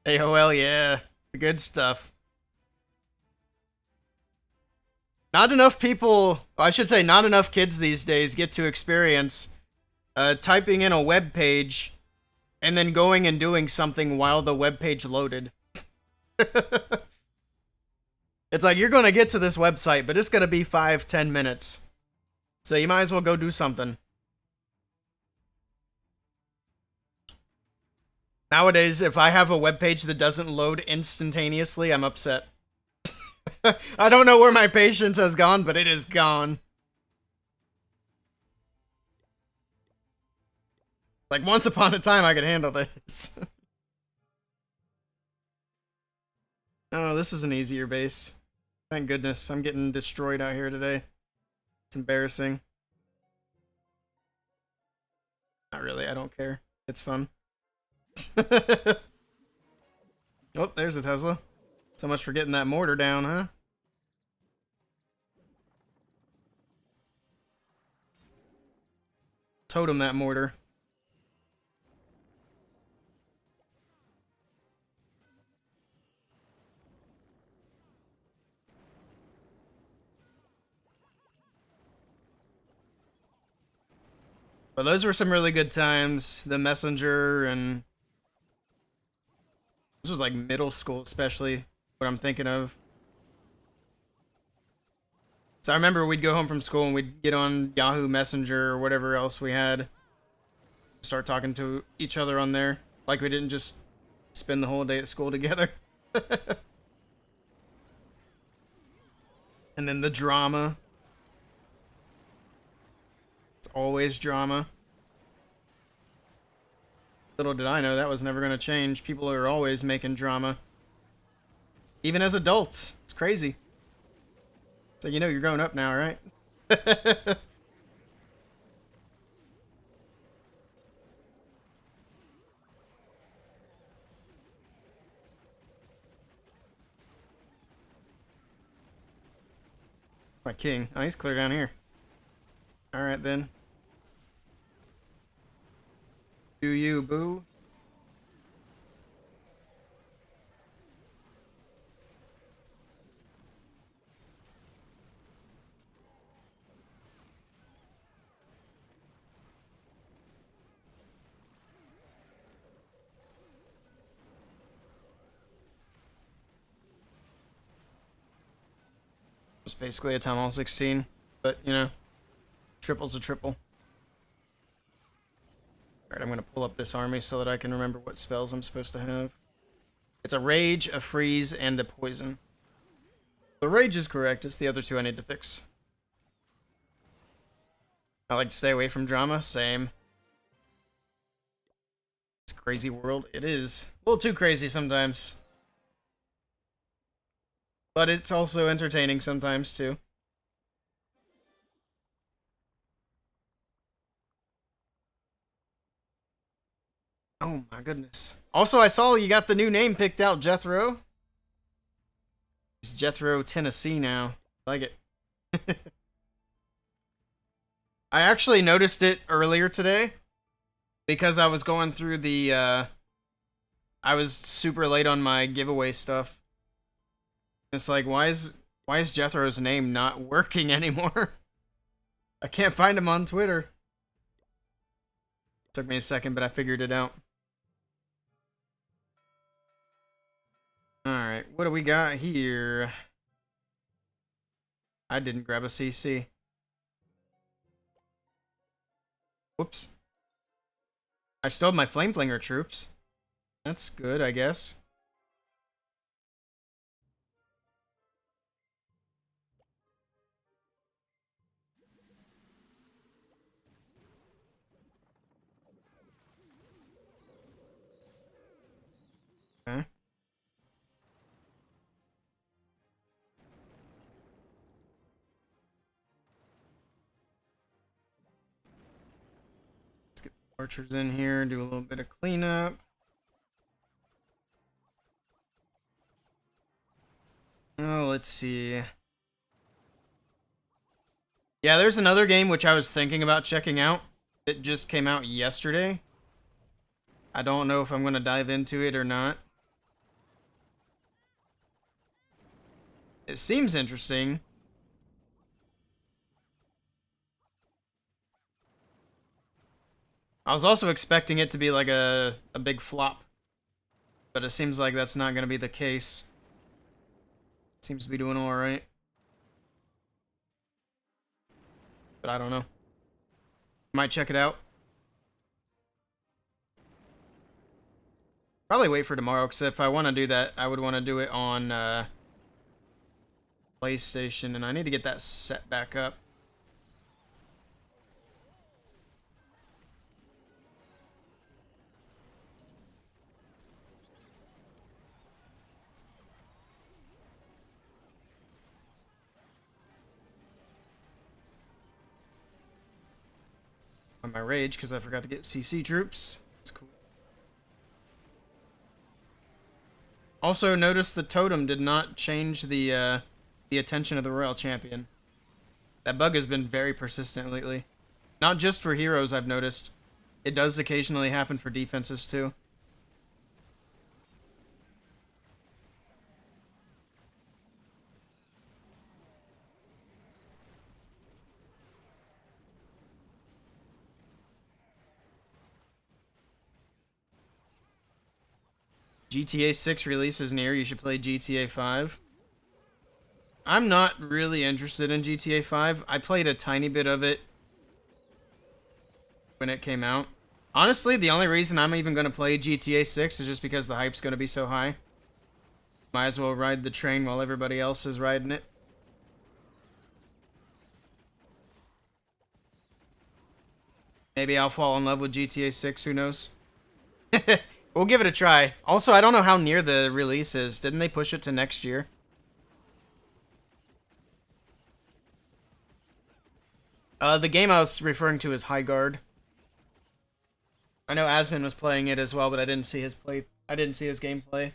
AOL, yeah. The good stuff. Not enough people, I should say, not enough kids these days get to experience typing in a web page and then going and doing something while the web page loaded. It's like, you're going to get to this website, but it's going to be 5-10 minutes. So you might as well go do something. Nowadays, if I have a web page that doesn't load instantaneously, I'm upset. I don't know where my patience has gone, but it is gone. Like, once upon a time, I could handle this. Oh, this is an easier base. Thank goodness. I'm getting destroyed out here today. It's embarrassing. Not really. I don't care. It's fun. Oh, there's a Tesla. So much for getting that mortar down, huh? Totem that mortar. But those were some really good times. The Messenger, and this was like middle school, especially what I'm thinking of. So I remember we'd go home from school and we'd get on Yahoo Messenger or whatever else we had. Start talking to each other on there. Like we didn't just spend the whole day at school together. And then the drama. It's always drama. Little did I know that was never going to change. People are always making drama. Even as adults. It's crazy. So you know you're growing up now, right? My king. Oh, he's clear down here. Alright then. Do you, boo? It's basically a Town Hall 16, but, you know, triple's a triple. Alright, I'm going to pull up this army so that I can remember what spells I'm supposed to have. It's a Rage, a Freeze, and a Poison. The Rage is correct, it's the other two I need to fix. I like to stay away from drama, same. It's a crazy world, it is. A little too crazy sometimes. But it's also entertaining sometimes, too. Oh my goodness. Also, I saw you got the new name picked out, Jethro. It's Jethro, Tennessee now. I like it. I actually noticed it earlier today because I was going through the, I was super late on my giveaway stuff. It's like, why is Jethro's name not working anymore? I can't find him on Twitter. Took me a second, but I figured it out. Alright, what do we got here? I didn't grab a CC. Whoops. I still have my Flame Flinger troops. That's good, I guess. Okay. Let's get the archers in here, do a little bit of cleanup. Oh, let's see. Yeah, there's another game which I was thinking about checking out. It just came out yesterday. I don't know if I'm going to dive into it or not. It seems interesting. I was also expecting it to be like a big flop. But it seems like that's not going to be the case. Seems to be doing alright. But I don't know. Might check it out. Probably wait for tomorrow, because if I want to do that, I would want to do it on PlayStation, and I need to get that set back up. On my rage, because I forgot to get CC troops. That's cool. Also, notice the totem did not change the attention of the Royal Champion. That bug has been very persistent lately. Not just for heroes, I've noticed. It does occasionally happen for defenses, too. GTA 6 release is near. You should play GTA 5. I'm not really interested in GTA 5. I played a tiny bit of it when it came out. Honestly, the only reason I'm even going to play GTA 6 is just because the hype's going to be so high. Might as well ride the train while everybody else is riding it. Maybe I'll fall in love with GTA 6, who knows? We'll give it a try. Also, I don't know how near the release is. Didn't they push it to next year? The game I was referring to is High Guard. I know Asmin was playing it as well, but I didn't see his gameplay.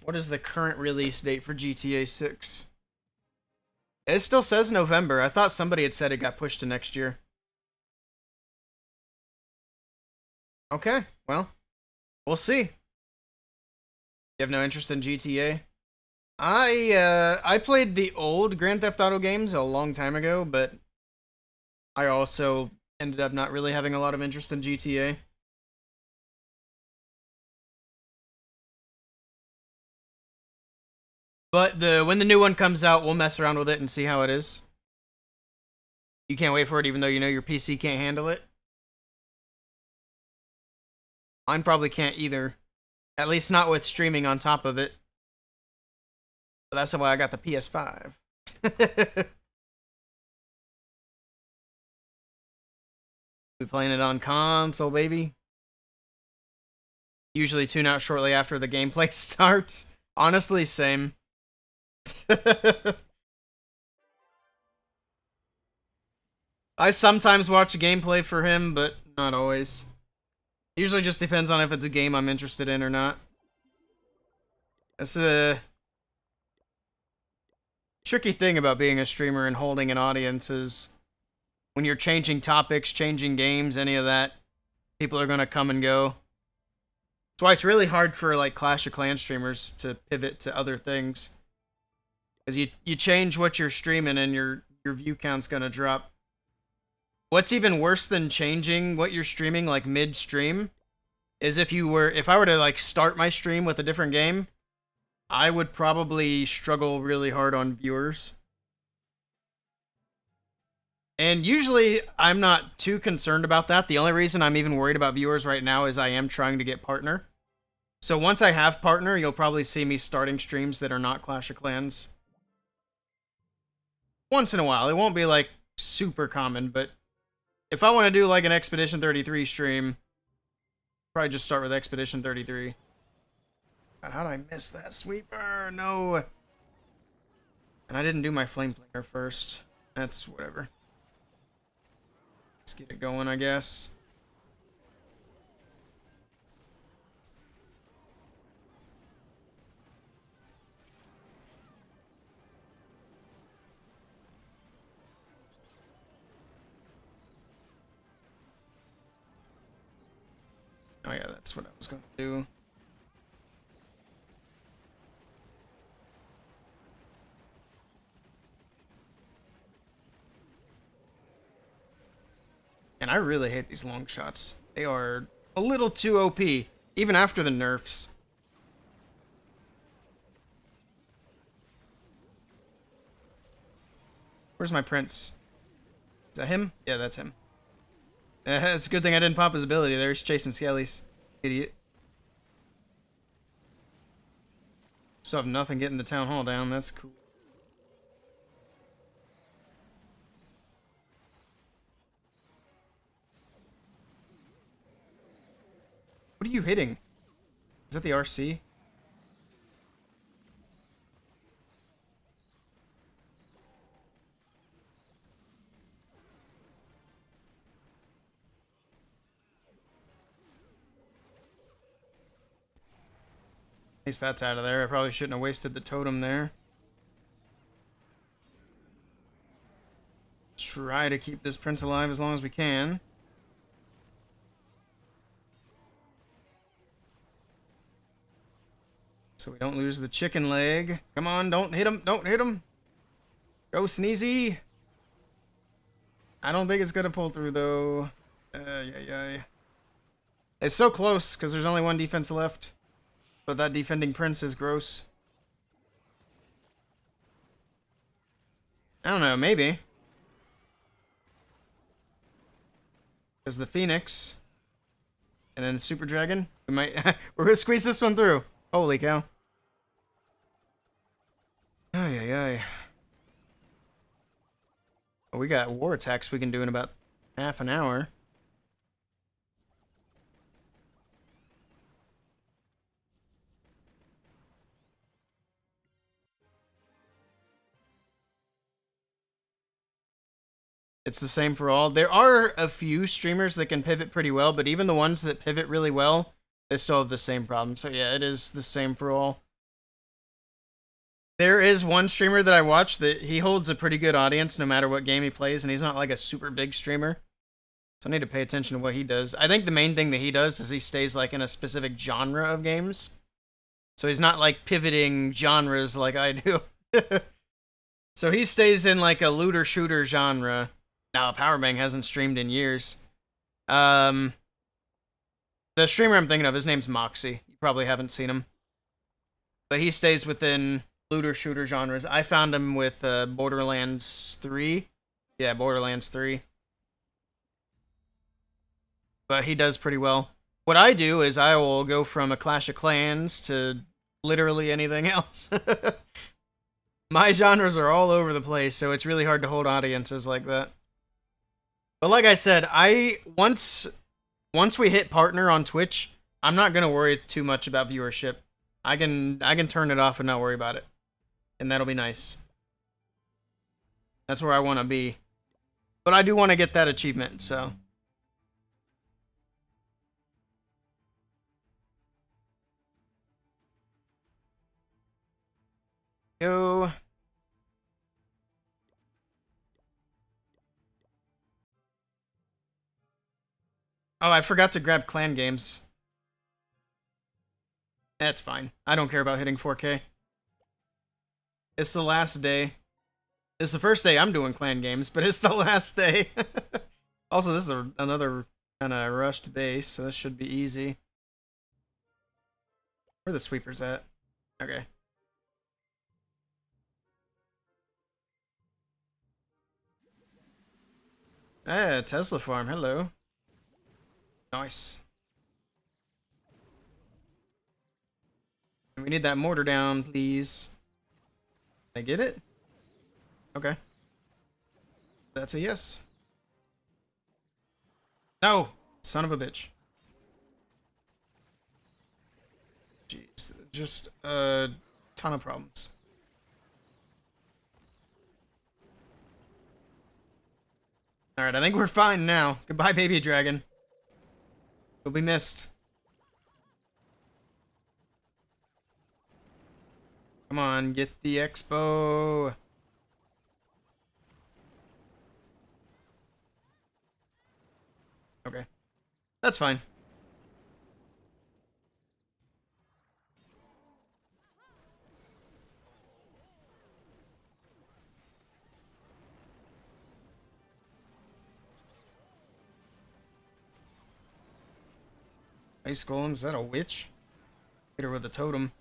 What is the current release date for GTA 6? It still says November. I thought somebody had said it got pushed to next year. Okay, well, we'll see. You have no interest in GTA? I played the old Grand Theft Auto games a long time ago, but I also ended up not really having a lot of interest in GTA. But when the new one comes out, we'll mess around with it and see how it is. You can't wait for it even though you know your PC can't handle it? Mine probably can't either. At least not with streaming on top of it. But that's why I got the PS5. We playing it on console, baby. Usually tune out shortly after the gameplay starts. Honestly, same. I sometimes watch gameplay for him, but not always. Usually just depends on if it's a game I'm interested in or not. That's a tricky thing about being a streamer and holding an audience is when you're changing topics, changing games, any of that, people are going to come and go. That's why it's really hard for like Clash of Clans streamers to pivot to other things. Because you change what you're streaming and your view count's going to drop. What's even worse than changing what you're streaming like mid-stream is if I were to like start my stream with a different game, I would probably struggle really hard on viewers. And usually I'm not too concerned about that. The only reason I'm even worried about viewers right now is I am trying to get partner. So once I have partner, you'll probably see me starting streams that are not Clash of Clans. Once in a while. It won't be like super common, but if I want to do like an Expedition 33 stream, probably just start with Expedition 33. God, how did I miss that sweeper? No. And I didn't do my flame flinger first. That's whatever. Let's get it going, I guess. Oh yeah, that's what I was going to do. And I really hate these long shots. They are a little too OP, even after the nerfs. Where's my prince? Is that him? Yeah, that's him. It's a good thing I didn't pop his ability there. He's chasing skellies. Idiot. Still have nothing getting the town hall down. That's cool. What are you hitting? Is that the RC? At least that's out of there. I probably shouldn't have wasted the totem there. Try to keep this prince alive as long as we can. So we don't lose the chicken leg. Come on, don't hit him. Don't hit him. Go, Sneezy. I don't think it's going to pull through, though. Yeah. It's so close, because there's only one defense left. But that defending prince is gross. I don't know, maybe. Because the Phoenix. And then the Super Dragon. We might... We're going to squeeze this one through. Holy cow. Ay. Oh, we got war attacks we can do in about half an hour. It's the same for all. There are a few streamers that can pivot pretty well, but even the ones that pivot really well, they still have the same problem. So yeah, it is the same for all. There is one streamer that I watch that he holds a pretty good audience no matter what game he plays, and he's not like a super big streamer. So I need to pay attention to what he does. I think the main thing that he does is he stays like in a specific genre of games. So he's not like pivoting genres like I do. So he stays in like a looter shooter genre. Now Powerbang hasn't streamed in years. The streamer I'm thinking of, his name's Moxie. You probably haven't seen him. But he stays within looter shooter genres. I found him with Borderlands 3. Yeah, Borderlands 3. But he does pretty well. What I do is I will go from a Clash of Clans to literally anything else. My genres are all over the place, so it's really hard to hold audiences like that. But like I said, once we hit partner on Twitch, I'm not gonna worry too much about viewership. I can turn it off and not worry about it, and that'll be nice. That's where I want to be. But I do want to get that achievement, so. Go. Oh, I forgot to grab clan games. That's fine. I don't care about hitting 4K. It's the last day. It's the first day I'm doing clan games, but it's the last day. Also, this is another kind of rushed base, so this should be easy. Where are the sweepers at? Okay. Ah, Tesla farm. Hello. Nice. We need that mortar down, please. Did I get it? Okay. That's a yes. No! Son of a bitch. Jeez. Just a ton of problems. Alright, I think we're fine now. Goodbye, baby dragon. You'll be missed. Come on, get the expo. Okay. That's fine. Ice Golem, is that a witch? Hit her with a totem.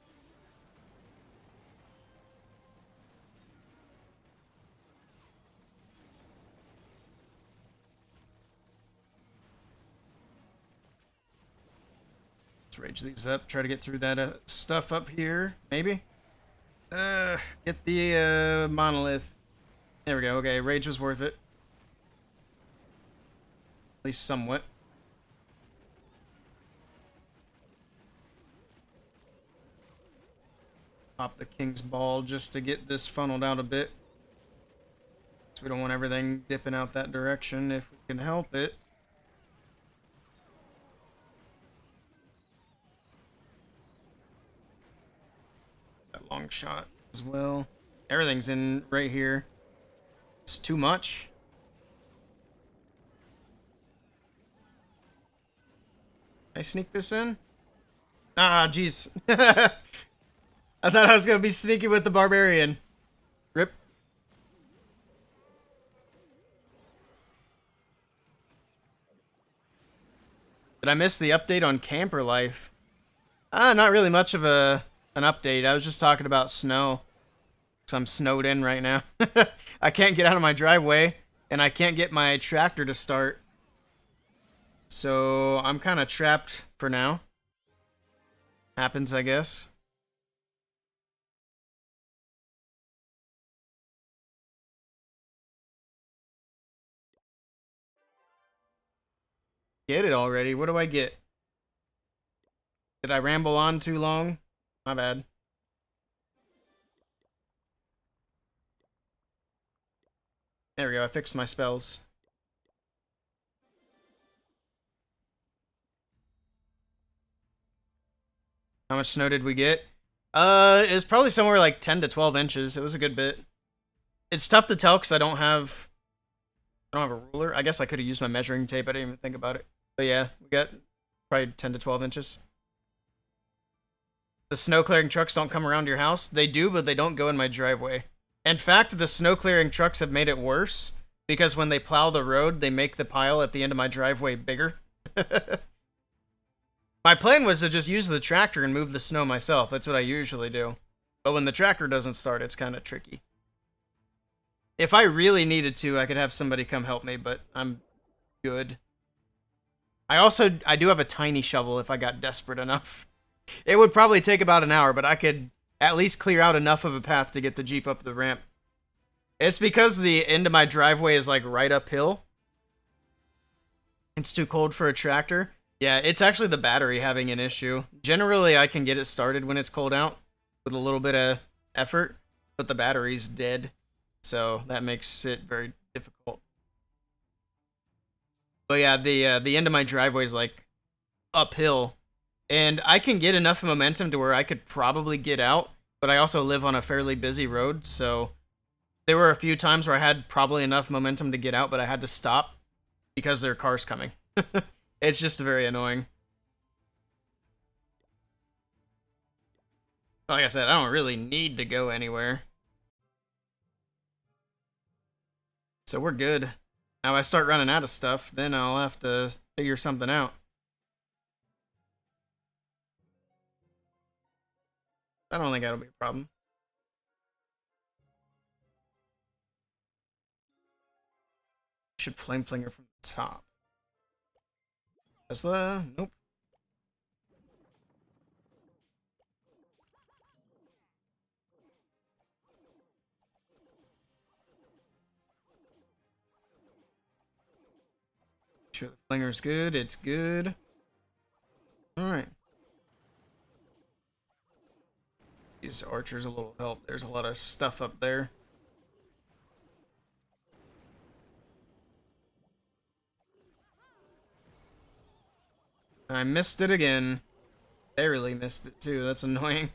Let's rage these up. Try to get through that stuff up here. Maybe? Get the monolith. There we go. Okay, rage was worth it. At least somewhat. Pop the King's Ball just to get this funneled out a bit. So we don't want everything dipping out that direction if we can help it. That long shot as well. Everything's in right here. It's too much. Can I sneak this in? Ah, jeez. I thought I was going to be sneaky with the barbarian. Rip. Did I miss the update on camper life? Not really much of an update. I was just talking about snow. Because I'm snowed in right now. I can't get out of my driveway. And I can't get my tractor to start. So I'm kind of trapped for now. Happens, I guess. Get it already. What do I get? Did I ramble on too long? My bad. There we go. I fixed my spells. How much snow did we get? It's probably somewhere like 10 to 12 inches. It was a good bit. It's tough to tell because I don't have a ruler. I guess I could have used my measuring tape. I didn't even think about it. But yeah, we got probably 10 to 12 inches. The snow clearing trucks don't come around your house. They do, but they don't go in my driveway. In fact, the snow clearing trucks have made it worse because when they plow the road, they make the pile at the end of my driveway bigger. My plan was to just use the tractor and move the snow myself. That's what I usually do. But when the tractor doesn't start, it's kind of tricky. If I really needed to, I could have somebody come help me, but I'm good. I do have a tiny shovel if I got desperate enough. It would probably take about an hour, but I could at least clear out enough of a path to get the Jeep up the ramp. It's because the end of my driveway is like right uphill. It's too cold for a tractor. Yeah, it's actually the battery having an issue. Generally, I can get it started when it's cold out with a little bit of effort, but the battery's dead, so that makes it very difficult. But yeah, the end of my driveway is like uphill, and I can get enough momentum to where I could probably get out, but I also live on a fairly busy road, so there were a few times where I had probably enough momentum to get out, but I had to stop because there are cars coming. It's just very annoying. Like I said, I don't really need to go anywhere. So we're good. Now if I start running out of stuff, then I'll have to figure something out. I don't think that'll be a problem. Should flame flinger from the top. Tesla? Nope. Sure the flinger's good. It's good. Alright. These archers a little help. There's a lot of stuff up there. I missed it again. Barely missed it too. That's annoying.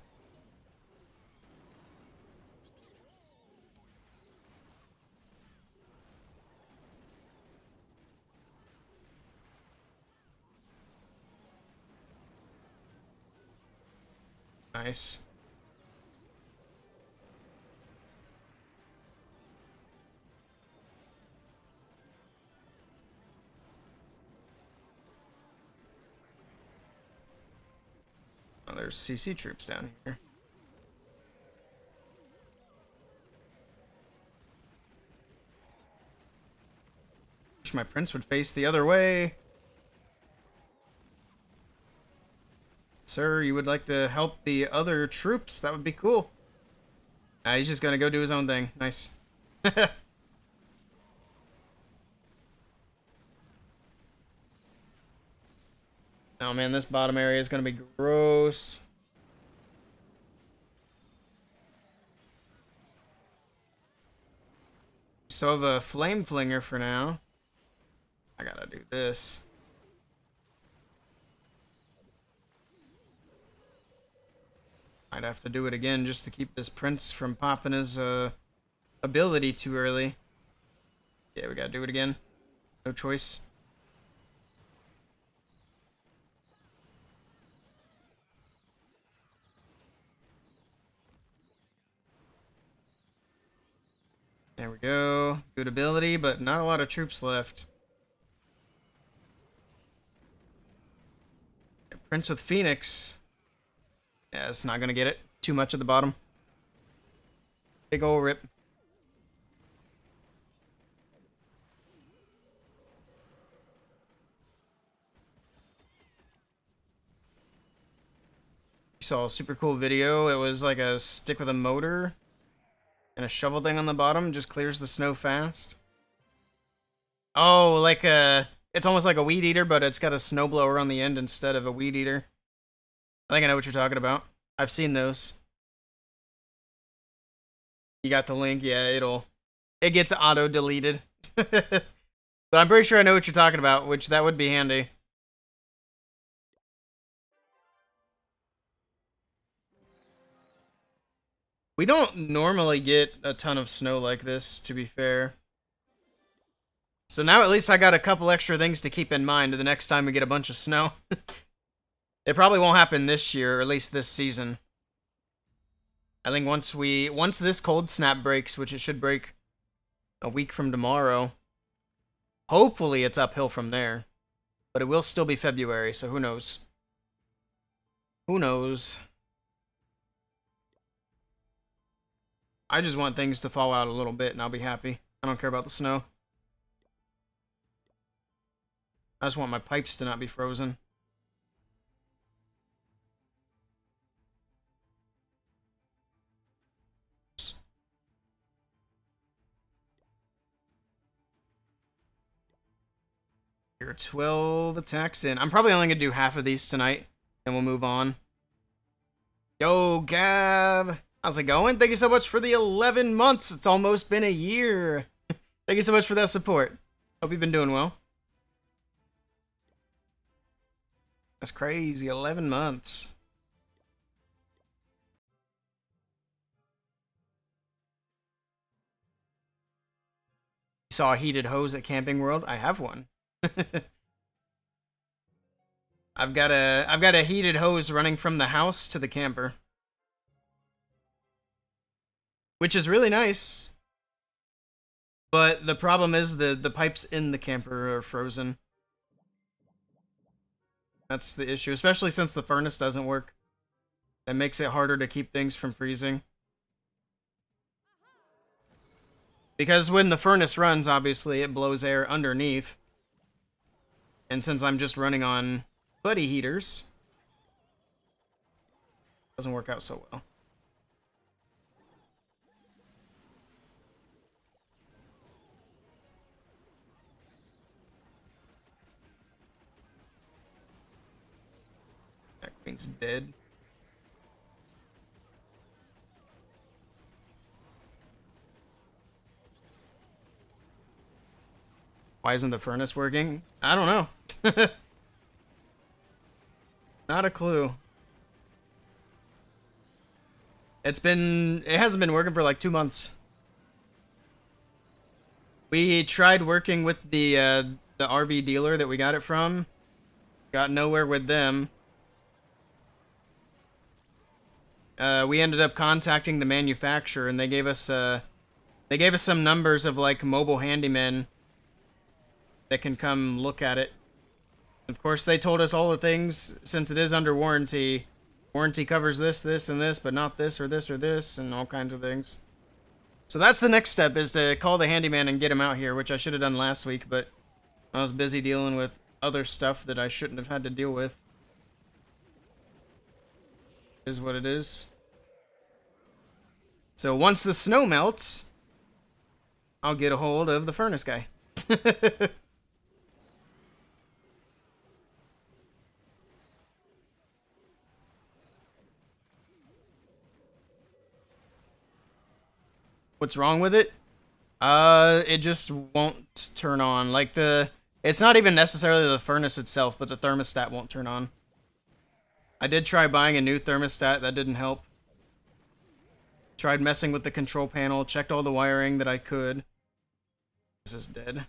Nice. Oh, there's CC troops down here. Wish my prince would face the other way. Sir, you would like to help the other troops? That would be cool. He's just gonna go do his own thing. Nice. Oh man, this bottom area is gonna be gross. So I have a flame flinger for now. I gotta do this. Might have to do it again just to keep this prince from popping his ability too early. Yeah, we gotta do it again. No choice. There we go. Good ability, but not a lot of troops left. Prince with Phoenix. Yeah, it's not gonna get it. Too much at the bottom. Big ol' rip. You saw a super cool video. It was like a stick with a motor and a shovel thing on the bottom. Just clears the snow fast. Oh, like it's almost like a weed eater, but it's got a snowblower on the end instead of a weed eater. I think I know what you're talking about. I've seen those. You got the link? Yeah, it gets auto-deleted. But I'm pretty sure I know what you're talking about, which that would be handy. We don't normally get a ton of snow like this, to be fair. So now at least I got a couple extra things to keep in mind the next time we get a bunch of snow. It probably won't happen this year, or at least this season. I think once this cold snap breaks, which it should break a week from tomorrow, hopefully it's uphill from there. But it will still be February, so who knows? Who knows? I just want things to fall out a little bit and I'll be happy. I don't care about the snow. I just want my pipes to not be frozen. Oops. Here are 12 attacks in. I'm probably only going to do half of these tonight, and we'll move on. Yo, Gav! How's it going? Thank you so much for the 11 months. It's almost been a year. Thank you so much for that support. Hope you've been doing well. That's crazy. 11 months. You saw a heated hose at Camping World? I have one. I've got a heated hose running from the house to the camper. Which is really nice. But the problem is the pipes in the camper are frozen. That's the issue, especially since the furnace doesn't work. That makes it harder to keep things from freezing. Because when the furnace runs, obviously, it blows air underneath. And since I'm just running on buddy heaters, it doesn't work out so well. That queen's dead. Why isn't the furnace working? I don't know. Not a clue. It hasn't been working for like 2 months. We tried working with the RV dealer that we got it from. Got nowhere with them. We ended up contacting the manufacturer, and they gave us some numbers of like mobile handymen that can come look at it. Of course, they told us all the things, since it is under warranty. Warranty covers this, this, and this, but not this, or this, or this, and all kinds of things. So that's the next step, is to call the handyman and get him out here, which I should have done last week, but I was busy dealing with other stuff that I shouldn't have had to deal with. Is what it is. So once the snow melts, I'll get a hold of the furnace guy. What's wrong with it? It just won't turn on. Like it's not even necessarily the furnace itself, but the thermostat won't turn on. I did try buying a new thermostat, that didn't help. Tried messing with the control panel, checked all the wiring that I could. This is dead.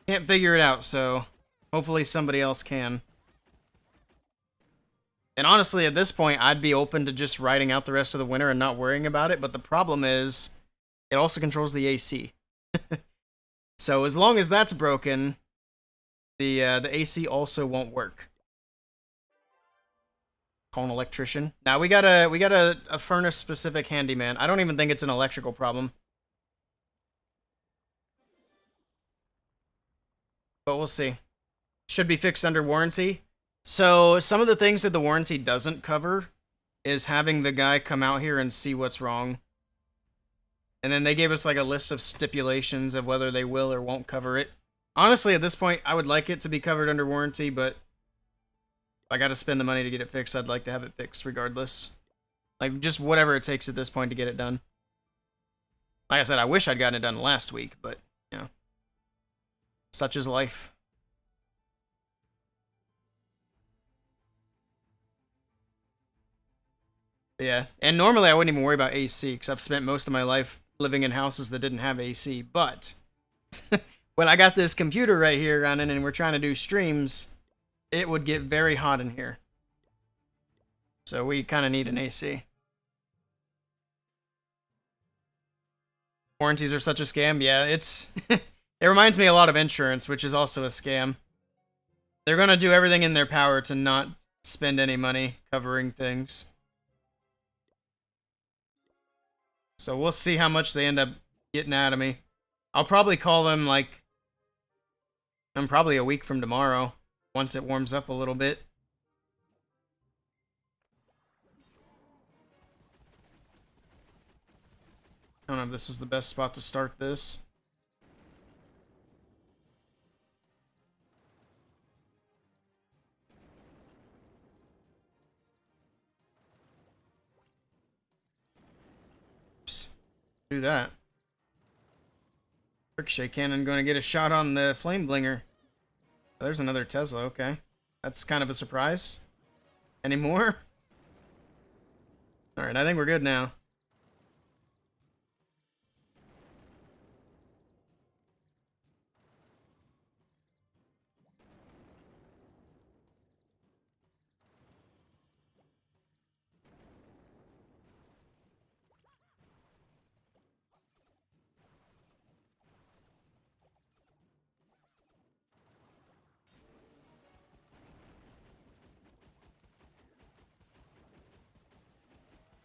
Can't figure it out, so hopefully somebody else can. And honestly, at this point, I'd be open to just riding out the rest of the winter and not worrying about it, but the problem is, it also controls the AC. So as long as that's broken, the AC also won't work. Call an electrician. Now we got a furnace specific handyman. I don't even think it's an electrical problem. But we'll see. Should be fixed under warranty. So some of the things that the warranty doesn't cover is having the guy come out here and see what's wrong. And then they gave us like a list of stipulations of whether they will or won't cover it. Honestly, at this point, I would like it to be covered under warranty, but if I gotta spend the money to get it fixed, I'd like to have it fixed regardless. Like, just whatever it takes at this point to get it done. Like I said, I wish I'd gotten it done last week, but, you know. Such is life. Yeah, and normally I wouldn't even worry about AC because I've spent most of my life living in houses that didn't have AC. But when I got this computer right here running and we're trying to do streams, it would get very hot in here. So we kind of need an AC. Warranties are such a scam. Yeah, it's it reminds me a lot of insurance, which is also a scam. They're going to do everything in their power to not spend any money covering things. So we'll see how much they end up getting out of me. I'll probably call them like I'm probably a week from tomorrow once it warms up a little bit. I don't know if this is the best spot to start this. Oops. Do that. Ricochet cannon going to get a shot on the flame blinger. Oh, there's another Tesla. Okay, that's kind of a surprise. Any more? All right, I think we're good now.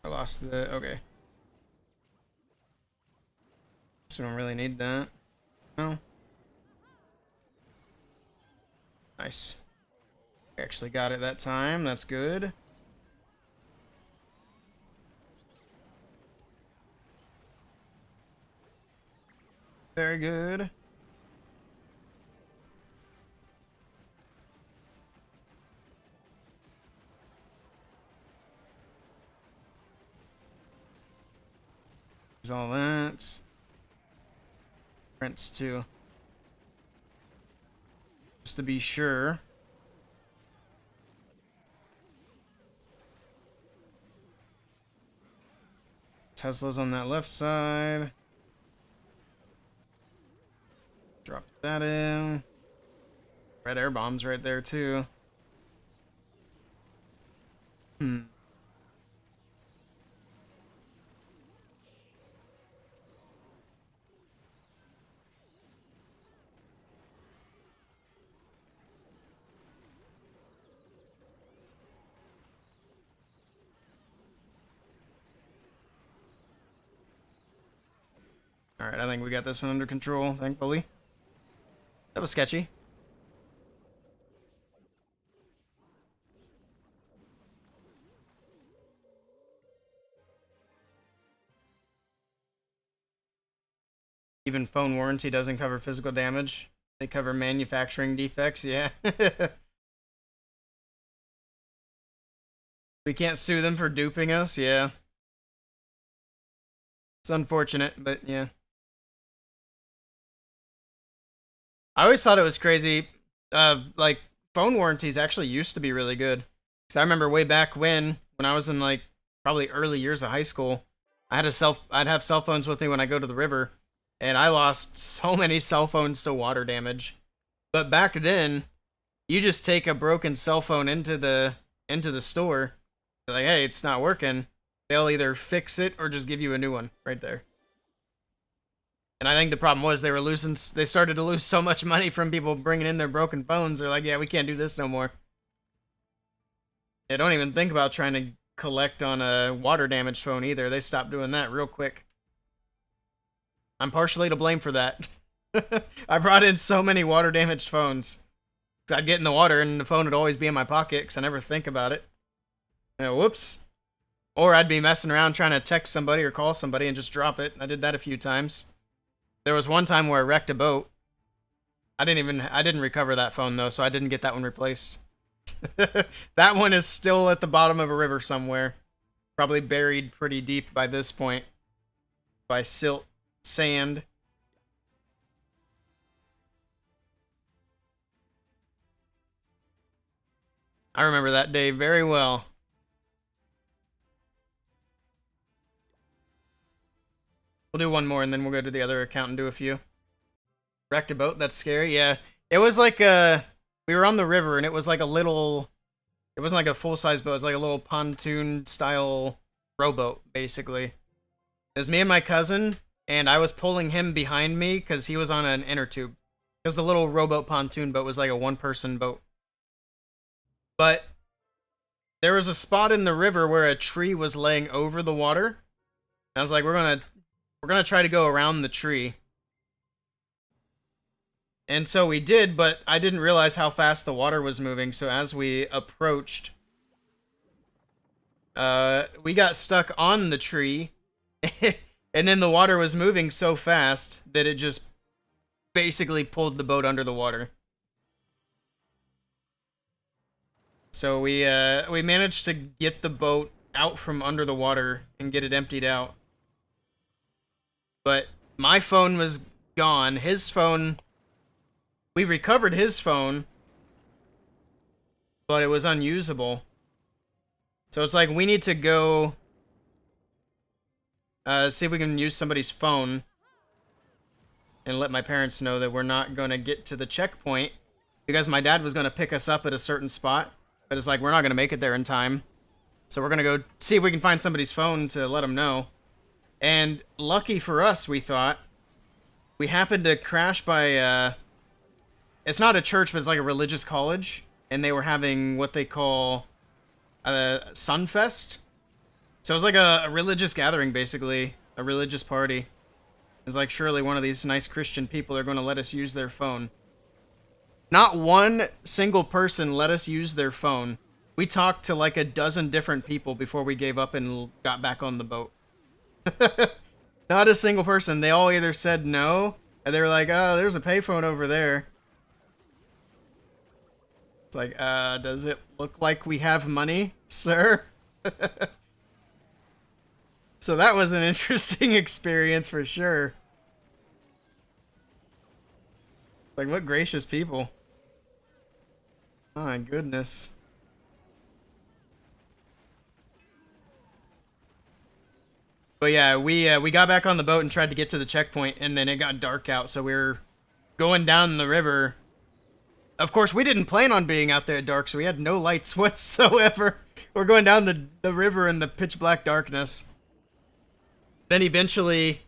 I lost the... Okay. So we don't really need that. No. Nice. We actually got it that time. That's good. Very good. There's all that. Prince too. Just to be sure. Tesla's on that left side. Drop that in. Red air bombs right there too. Alright, I think we got this one under control, thankfully. That was sketchy. Even phone warranty doesn't cover physical damage. They cover manufacturing defects, yeah. We can't sue them for duping us, yeah. It's unfortunate, but yeah. I always thought it was crazy. Like phone warranties actually used to be really good. Cause I remember way back when I was in like probably early years of high school, I'd have cell phones with me when I go to the river, and I lost so many cell phones to water damage. But back then, you just take a broken cell phone into the store, you're like, hey, it's not working. They'll either fix it or just give you a new one right there. And I think the problem was they started to lose so much money from people bringing in their broken phones. They're like, yeah, we can't do this no more. They don't even think about trying to collect on a water damaged phone either. They stopped doing that real quick. I'm partially to blame for that. I brought in so many water damaged phones. I'd get in the water and the phone would always be in my pocket because I never think about it. You know, whoops. Or I'd be messing around trying to text somebody or call somebody and just drop it. I did that a few times. There was one time where I wrecked a boat. I didn't recover that phone though, so I didn't get that one replaced. That one is still at the bottom of a river somewhere. Probably buried pretty deep by this point. By silt, sand. I remember that day very well. We'll do one more and then we'll go to the other account and do a few. Wrecked a boat? That's scary. Yeah. It was like we were on the river and it was like a little, it wasn't like a full-size boat. It was like a little pontoon style rowboat, basically. It was me and my cousin, and I was pulling him behind me because he was on an inner tube. Because the little rowboat pontoon boat was like a one-person boat. But there was a spot in the river where a tree was laying over the water. And I was like, we're gonna try to go around the tree. And so we did, but I didn't realize how fast the water was moving, so as we approached, we got stuck on the tree, and then the water was moving so fast that it just basically pulled the boat under the water. So we managed to get the boat out from under the water and get it emptied out. But my phone was gone. His phone... We recovered his phone, but it was unusable. So it's like we need to go see if we can use somebody's phone and let my parents know that we're not going to get to the checkpoint because my dad was going to pick us up at a certain spot, but it's like we're not going to make it there in time. So we're going to go see if we can find somebody's phone to let them know. And lucky for us, we thought, we happened to crash by... It's not a church, but it's like a religious college, and they were having what they call a Sunfest. So it was like a religious gathering, basically, a religious party. It's like, surely one of these nice Christian people are going to let us use their phone. Not one single person let us use their phone. We talked to like a dozen different people before we gave up and got back on the boat. Not a single person. They all either said no, and they were like, oh, there's a payphone over there. It's like, does it look like we have money, sir? So that was an interesting experience for sure. Like, what gracious people. Oh my goodness. But yeah, we got back on the boat and tried to get to the checkpoint, and then it got dark out, so we were going down the river. Of course, we didn't plan on being out there at dark, so we had no lights whatsoever. We're going down the river in the pitch black darkness. Then eventually,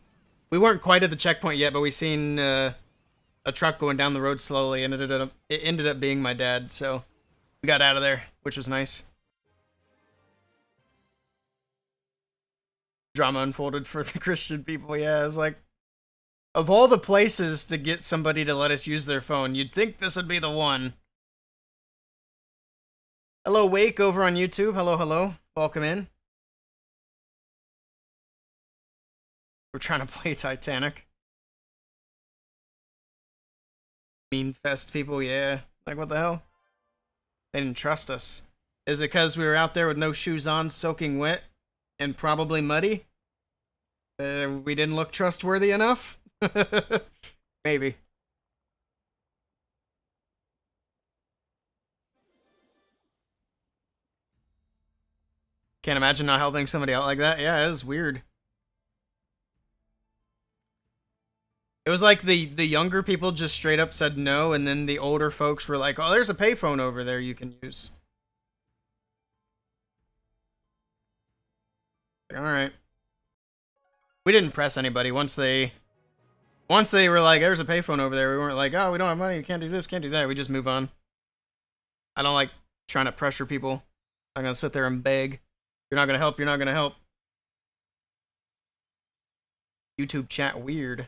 we weren't quite at the checkpoint yet, but we seen a truck going down the road slowly, and it ended up being my dad, so we got out of there, which was nice. Drama unfolded for the Christian people, yeah. It was like, of all the places to get somebody to let us use their phone, you'd think this would be the one. Hello, Wake, over on YouTube. Hello, hello. Welcome in. We're trying to play Titanic. Mean fest people, yeah. Like, what the hell? They didn't trust us. Is it because we were out there with no shoes on, soaking wet, and probably muddy? We didn't look trustworthy enough? Maybe. Can't imagine not helping somebody out like that. Yeah, it was weird. It was like the younger people just straight up said no, and then the older folks were like, oh, there's a payphone over there you can use. Like, alright. We didn't press anybody. Once they were like, there's a payphone over there, we weren't like, oh, we don't have money, we can't do this, can't do that. We just move on. I don't like trying to pressure people. I'm gonna sit there and beg. You're not gonna help, you're not gonna help. YouTube chat weird.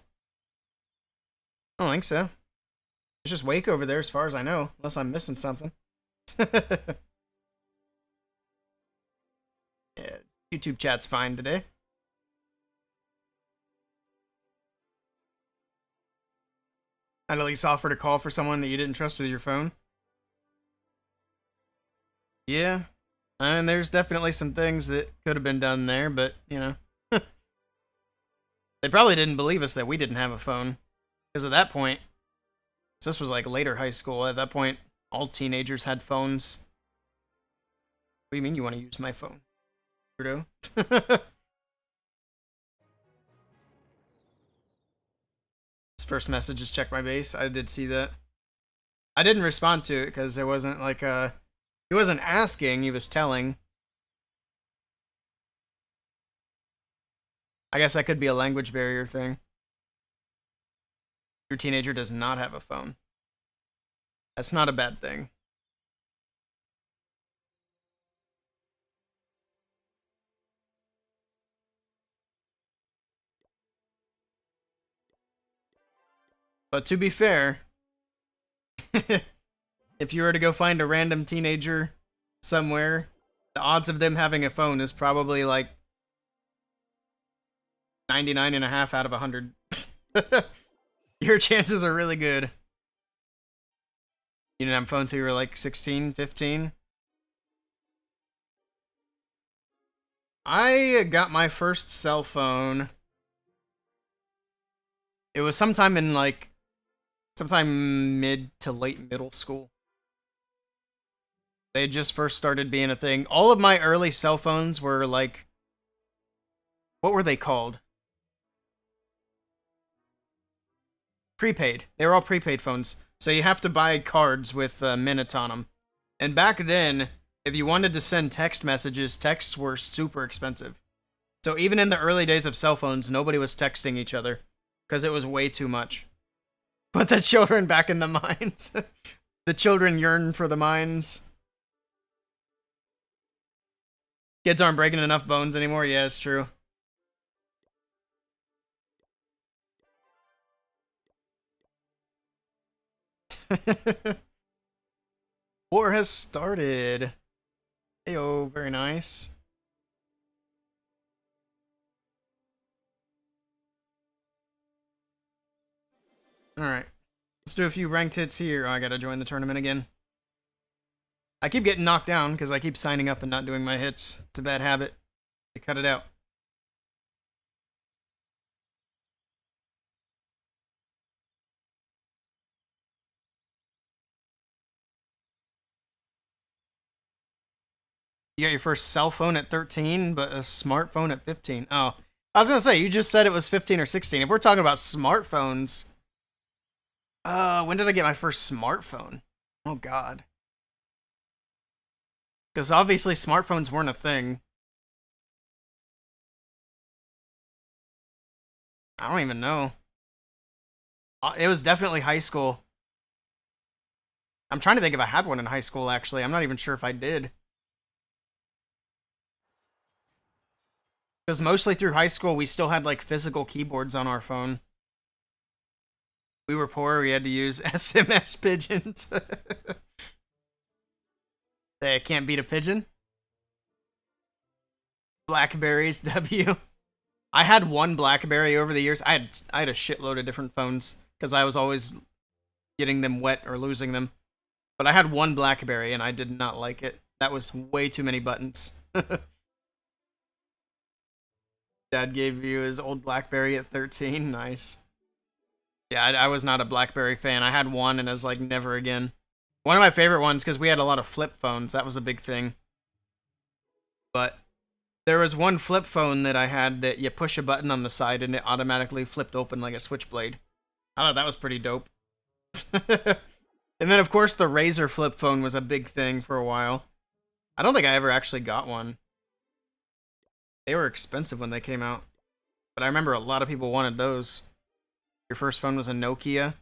I don't think so. It's just Wake over there as far as I know, unless I'm missing something. Yeah, YouTube chat's fine today. I'd at least offer to call for someone that you didn't trust with your phone. Yeah. And there's definitely some things that could have been done there, but, you know. They probably didn't believe us that we didn't have a phone. Because at that point, this was like later high school, at that point, all teenagers had phones. What do you mean you want to use my phone? Weirdo. His first message is check my base. I did see that. I didn't respond to it because it wasn't like he wasn't asking, he was telling. I guess that could be a language barrier thing. Your teenager does not have a phone. That's not a bad thing. But to be fair, if you were to go find a random teenager somewhere, the odds of them having a phone is probably like 99.5 out of 100. Your chances are really good. You didn't have a phone until you were like 16, 15? I got my first cell phone. It was sometime mid to late middle school. They just first started being a thing. All of my early cell phones were like, what were they called? Prepaid. They were all prepaid phones. So you have to buy cards with minutes on them. And back then, if you wanted to send text messages, texts were super expensive. So even in the early days of cell phones, nobody was texting each other because it was way too much. Put the children back in the mines. The children yearn for the mines. Kids aren't breaking enough bones anymore. Yeah, it's true. War has started. Heyo, very nice. Alright. Let's do a few ranked hits here. Oh, I gotta join the tournament again. I keep getting knocked down because I keep signing up and not doing my hits. It's a bad habit. I cut it out. You got your first cell phone at 13, but a smartphone at 15. Oh, I was gonna say, you just said it was 15 or 16. If we're talking about smartphones, when did I get my first smartphone? Oh God. Because obviously smartphones weren't a thing. I don't even know. It was definitely high school. I'm trying to think if I had one in high school, actually. I'm not even sure if I did. Because mostly through high school, we still had like physical keyboards on our phone. We were poor, we had to use SMS pigeons. Hey, I can't beat a pigeon. Blackberries, W. I had one Blackberry over the years. I had a shitload of different phones because I was always getting them wet or losing them. But I had one Blackberry and I did not like it. That was way too many buttons. Dad gave you his old Blackberry at 13. Nice. Yeah, I was not a Blackberry fan. I had one and I was like, never again. One of my favorite ones, because we had a lot of flip phones. That was a big thing. But there was one flip phone that I had that you push a button on the side and it automatically flipped open like a switchblade. I thought that was pretty dope. And then, of course, the Razor flip phone was a big thing for a while. I don't think I ever actually got one. They were expensive when they came out. But I remember a lot of people wanted those. Your first phone was a Nokia.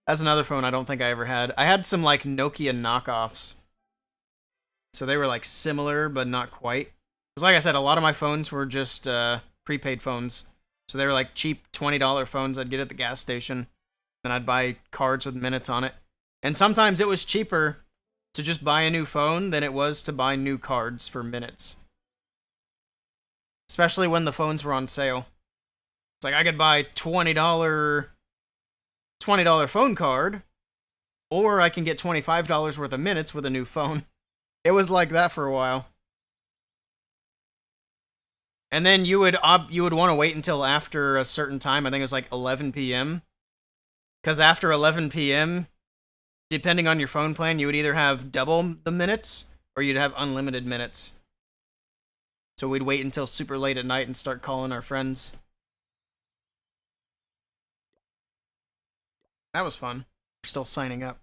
That's another phone I don't think I ever had. I had some, like, Nokia knockoffs. So they were, like, similar, but not quite. Because, like I said, a lot of my phones were just prepaid phones. So they were, like, cheap $20 phones I'd get at the gas station. And I'd buy cards with minutes on it. And sometimes it was cheaper to just buy a new phone than it was to buy new cards for minutes. Especially when the phones were on sale. It's like I could buy $20 phone card, or I can get $25 worth of minutes with a new phone. It was like that for a while. And then you would want to wait until after a certain time. I think it was like 11 p.m. Because after 11 p.m., depending on your phone plan, you would either have double the minutes or you'd have unlimited minutes. So we'd wait until super late at night and start calling our friends. That was fun. We're still signing up.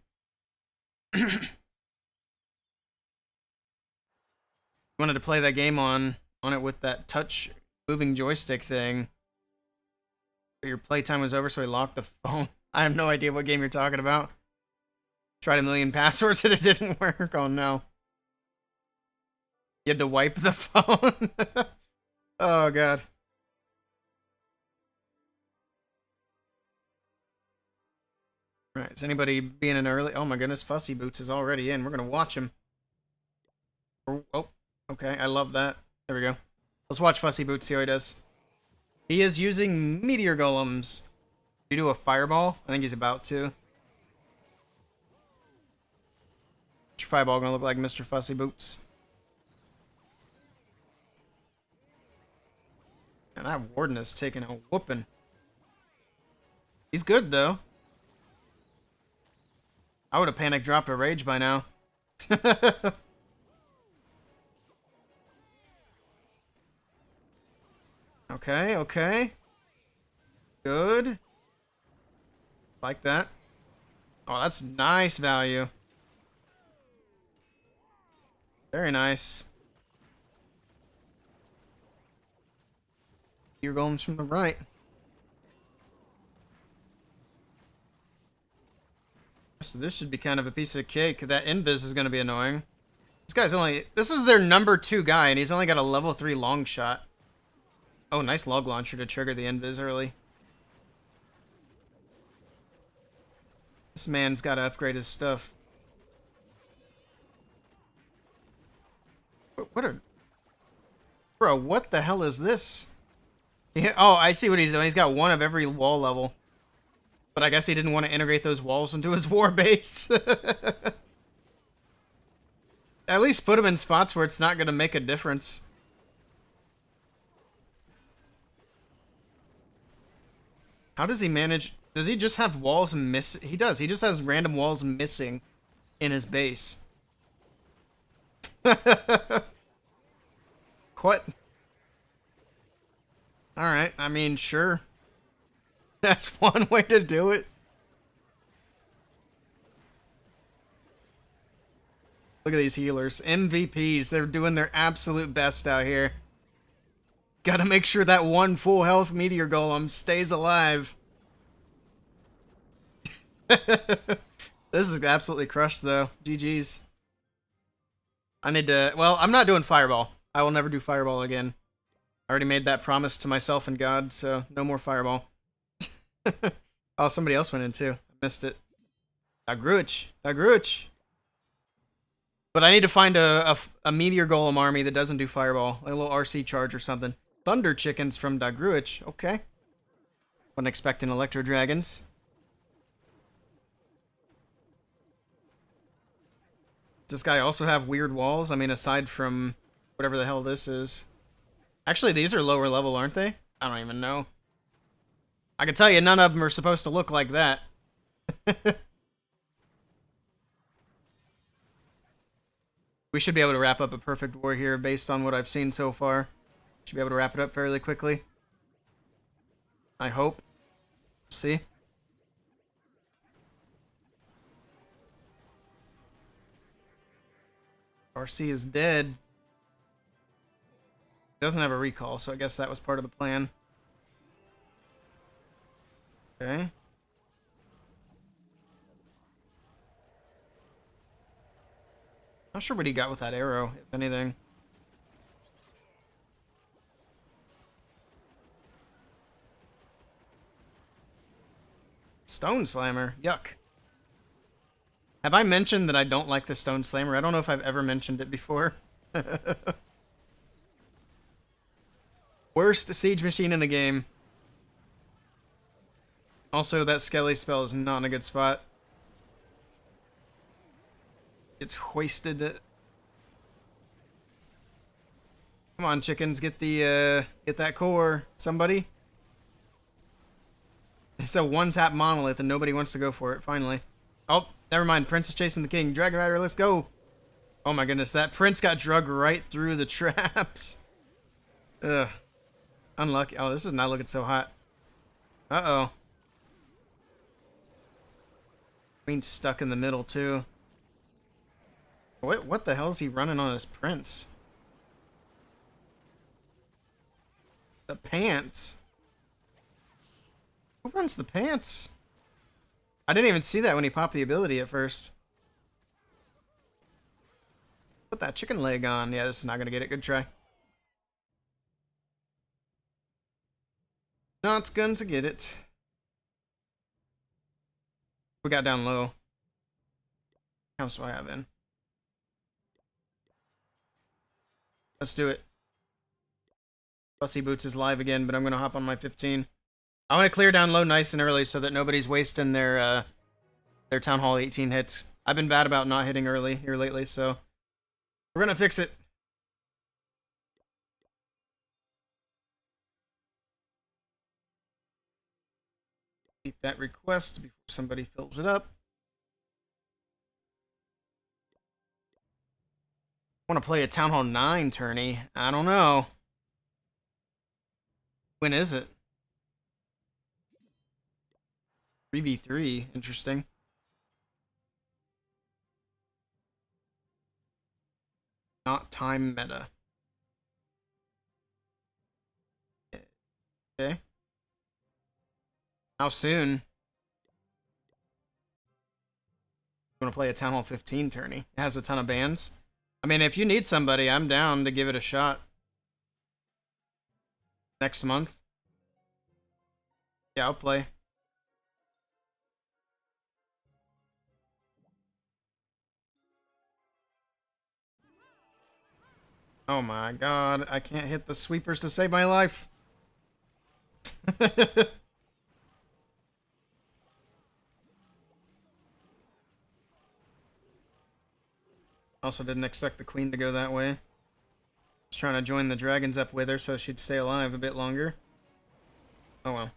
Wanted to play that game on it with that touch moving joystick thing. But your playtime was over, so he locked the phone. I have no idea what game you're talking about. Tried a million passwords and it didn't work. Oh no. You had to wipe the phone. Oh god. Alright, is anybody being an early? Oh my goodness, Fussy Boots is already in. We're gonna watch him. Oh, okay, I love that. There we go. Let's watch Fussy Boots, see how he does. He is using meteor golems. Did you do a fireball? I think he's about to. What's your fireball gonna look like, Mr. Fussy Boots? And that warden is taking a whooping. He's good though. I would have panic dropped a rage by now. Okay, okay. Good. Like that. Oh, that's nice value. Very nice. Your golems from the right. So this should be kind of a piece of cake. That invis is going to be annoying. This guy's only... This is their number 2 guy, and he's only got a level 3 long shot. Oh, nice log launcher to trigger the invis early. This man's got to upgrade his stuff. What a... Bro, what the hell is this? Oh, I see what he's doing. He's got one of every wall level. But I guess he didn't want to integrate those walls into his war base. At least put him in spots where it's not going to make a difference. How does he manage... Does he just have walls miss? He does. He just has random walls missing in his base. What? Alright, I mean, sure. That's one way to do it. Look at these healers. MVPs. They're doing their absolute best out here. Gotta make sure that one full health meteor golem stays alive. This is absolutely crushed, though. GG's. I need to... Well, I'm not doing Fireball. I will never do Fireball again. I already made that promise to myself and God, so no more Fireball. Oh, somebody else went in, too. I missed it. Dagruich. Dagruich. But I need to find a Meteor Golem army that doesn't do Fireball. Like a little RC charge or something. Thunder Chickens from Dagruich. Okay. Wasn't expecting Electro Dragons. Does this guy also have weird walls? I mean, aside from whatever the hell this is. Actually, these are lower level, aren't they? I don't even know. I can tell you none of them are supposed to look like that. We should be able to wrap up a perfect war here based on what I've seen so far. Should be able to wrap it up fairly quickly. I hope. See? RC is dead. Doesn't have a recall, so I guess that was part of the plan. Okay. Not sure what he got with that arrow, if anything. Stone Slammer. Yuck. Have I mentioned that I don't like the Stone Slammer? I don't know if I've ever mentioned it before. Worst siege machine in the game. Also, that Skelly spell is not in a good spot. It's hoisted. Come on, chickens, get that core. Somebody. It's a one-tap monolith and nobody wants to go for it, finally. Oh, never mind. Prince is chasing the king. Dragon Rider, let's go. Oh my goodness, that prince got drugged right through the traps. Ugh. Unlucky. Oh, this is not looking so hot. Uh-oh. Queen's stuck in the middle, too. What the hell is he running on his prince? The pants? Who runs the pants? I didn't even see that when he popped the ability at first. Put that chicken leg on. Yeah, this is not going to get it. Good try. Not going to get it. We got down low. How much do I have in? Let's do it. Fussy Boots is live again, but I'm going to hop on my 15. I want to clear down low nice and early so that nobody's wasting their Town Hall 18 hits. I've been bad about not hitting early here lately, so we're going to fix it. Beat that request before somebody fills it up. I want to play a Town Hall 9 tourney. I don't know. When is it? 3v3. Interesting. Not time meta. Okay. How soon? You want to play a Town Hall 15 tourney? It has a ton of bans. I mean, if you need somebody, I'm down to give it a shot. Next month. Yeah, I'll play. Oh my god, I can't hit the sweepers to save my life. Also didn't expect the queen to go that way. Just trying to join the dragons up with her so she'd stay alive a bit longer. Oh well.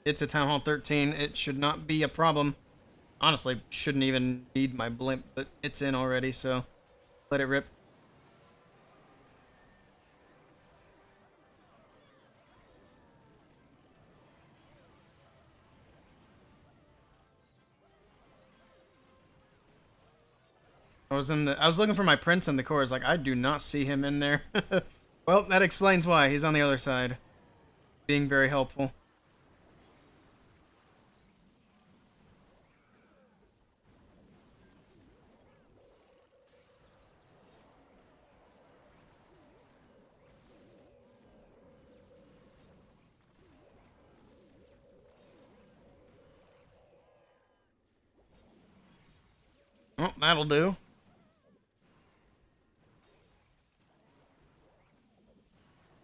It's a Town Hall 13. It should not be a problem. Honestly, shouldn't even need my blimp, but it's in already, so let it rip. I was looking for my prince in the core. I was like, I do not see him in there. Well, that explains why. He's on the other side. Being very helpful. Well, that'll do.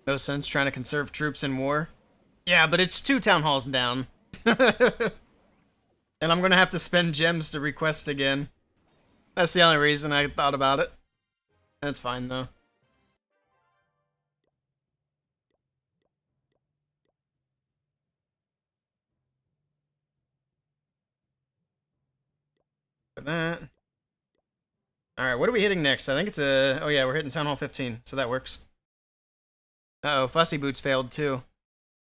No sense trying to conserve troops in war. Yeah, but it's 2 town halls down. And I'm gonna have to spend gems to request again. That's the only reason I thought about it. That's fine, though. For that. Alright, what are we hitting next? I think it's a... Oh yeah, we're hitting Town Hall 15, so that works. Uh-oh, Fussy Boots failed, too.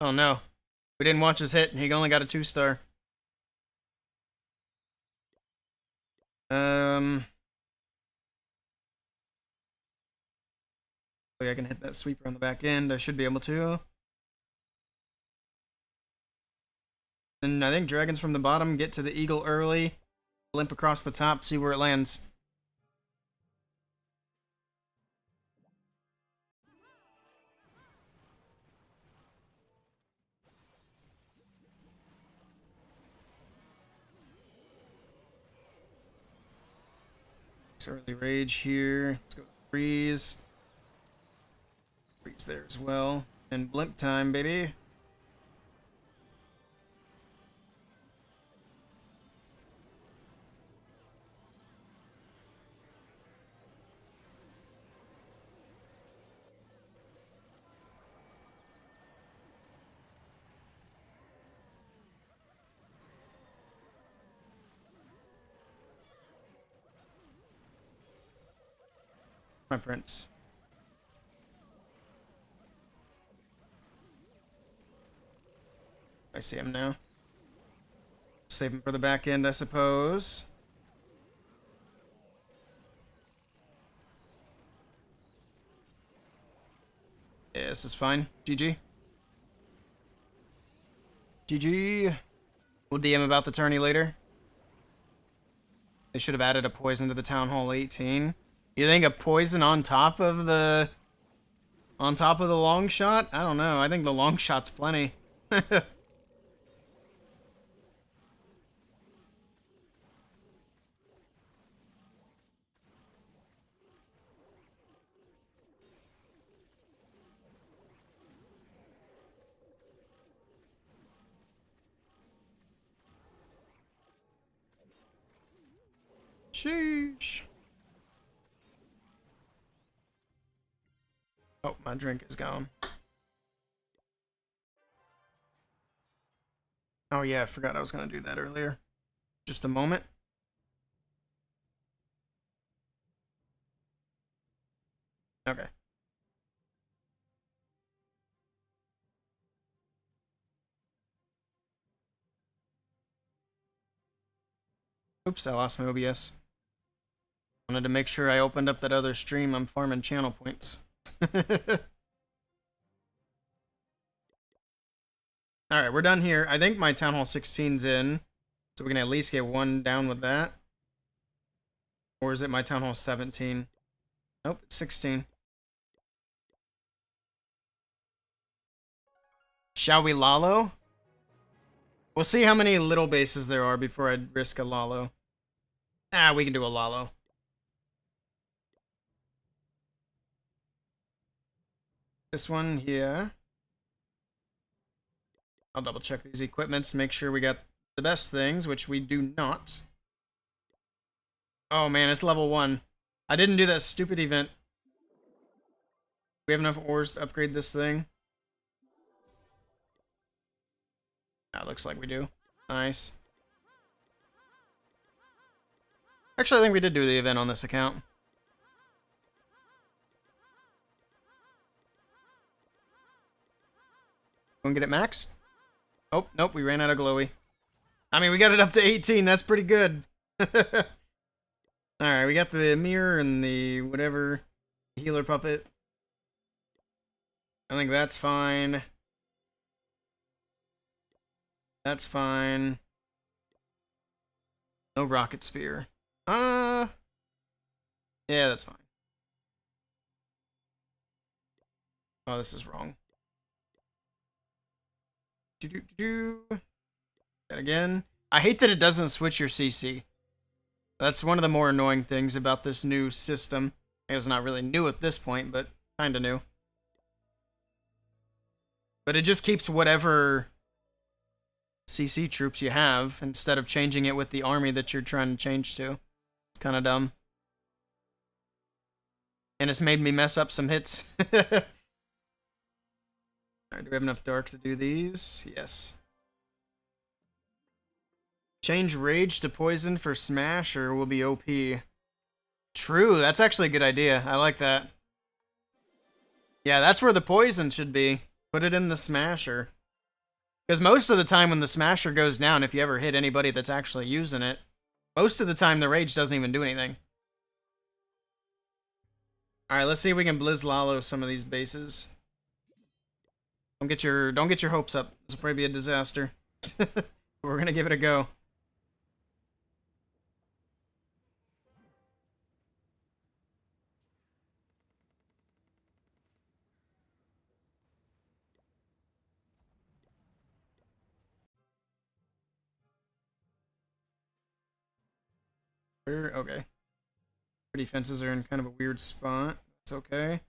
Oh no. We didn't watch his hit, and he only got a 2-star. I can hit that sweeper on the back end. I should be able to. And I think dragons from the bottom get to the eagle early. Limp across the top, see where it lands. Early rage here. Let's go freeze. Freeze there as well. And blimp time, baby. My prince. I see him now. Save him for the back end, I suppose. Yeah, this is fine. GG. GG. We'll DM about the tourney later. They should have added a poison to the Town Hall 18. You think a poison on top of the long shot? I don't know. I think the long shot's plenty. Sheesh. Oh, my drink is gone. Oh yeah, I forgot I was gonna do that earlier. Just a moment. Okay. Oops, I lost my OBS. Wanted to make sure I opened up that other stream. I'm farming channel points. Alright, we're done here. I think my Town Hall 16's in. So we can at least get one down with that. Or is it my Town Hall 17? Nope, it's 16. Shall we Lalo? We'll see how many little bases there are before I risk a Lalo. Ah, we can do a Lalo. This one here. I'll double check these equipments, make sure we got the best things, which we do not. Oh man, it's level 1. I didn't do that stupid event. We have enough ores to upgrade this thing. That looks like we do. Nice. Actually, I think we did do the event on this account. Want to get it maxed? Oh, nope, we ran out of glowy. I mean, we got it up to 18. That's pretty good. Alright, we got the mirror and the whatever healer puppet. I think that's fine. That's fine. No rocket spear. Yeah, that's fine. Oh, this is wrong. That again. I hate that it doesn't switch your CC. That's one of the more annoying things about this new system. It's not really new at this point, but kind of new. But it just keeps whatever CC troops you have instead of changing it with the army that you're trying to change to. It's kind of dumb. And it's made me mess up some hits. Alright, do we have enough dark to do these? Yes. Change rage to poison for smash or will be OP. True, that's actually a good idea. I like that. Yeah, that's where the poison should be. Put it in the smasher. Because most of the time when the smasher goes down, if you ever hit anybody that's actually using it, most of the time the rage doesn't even do anything. Alright, let's see if we can Blizz Lalo some of these bases. Don't get your hopes up. This will probably be a disaster. We're gonna give it a go. Okay. Our defenses are in kind of a weird spot. It's okay.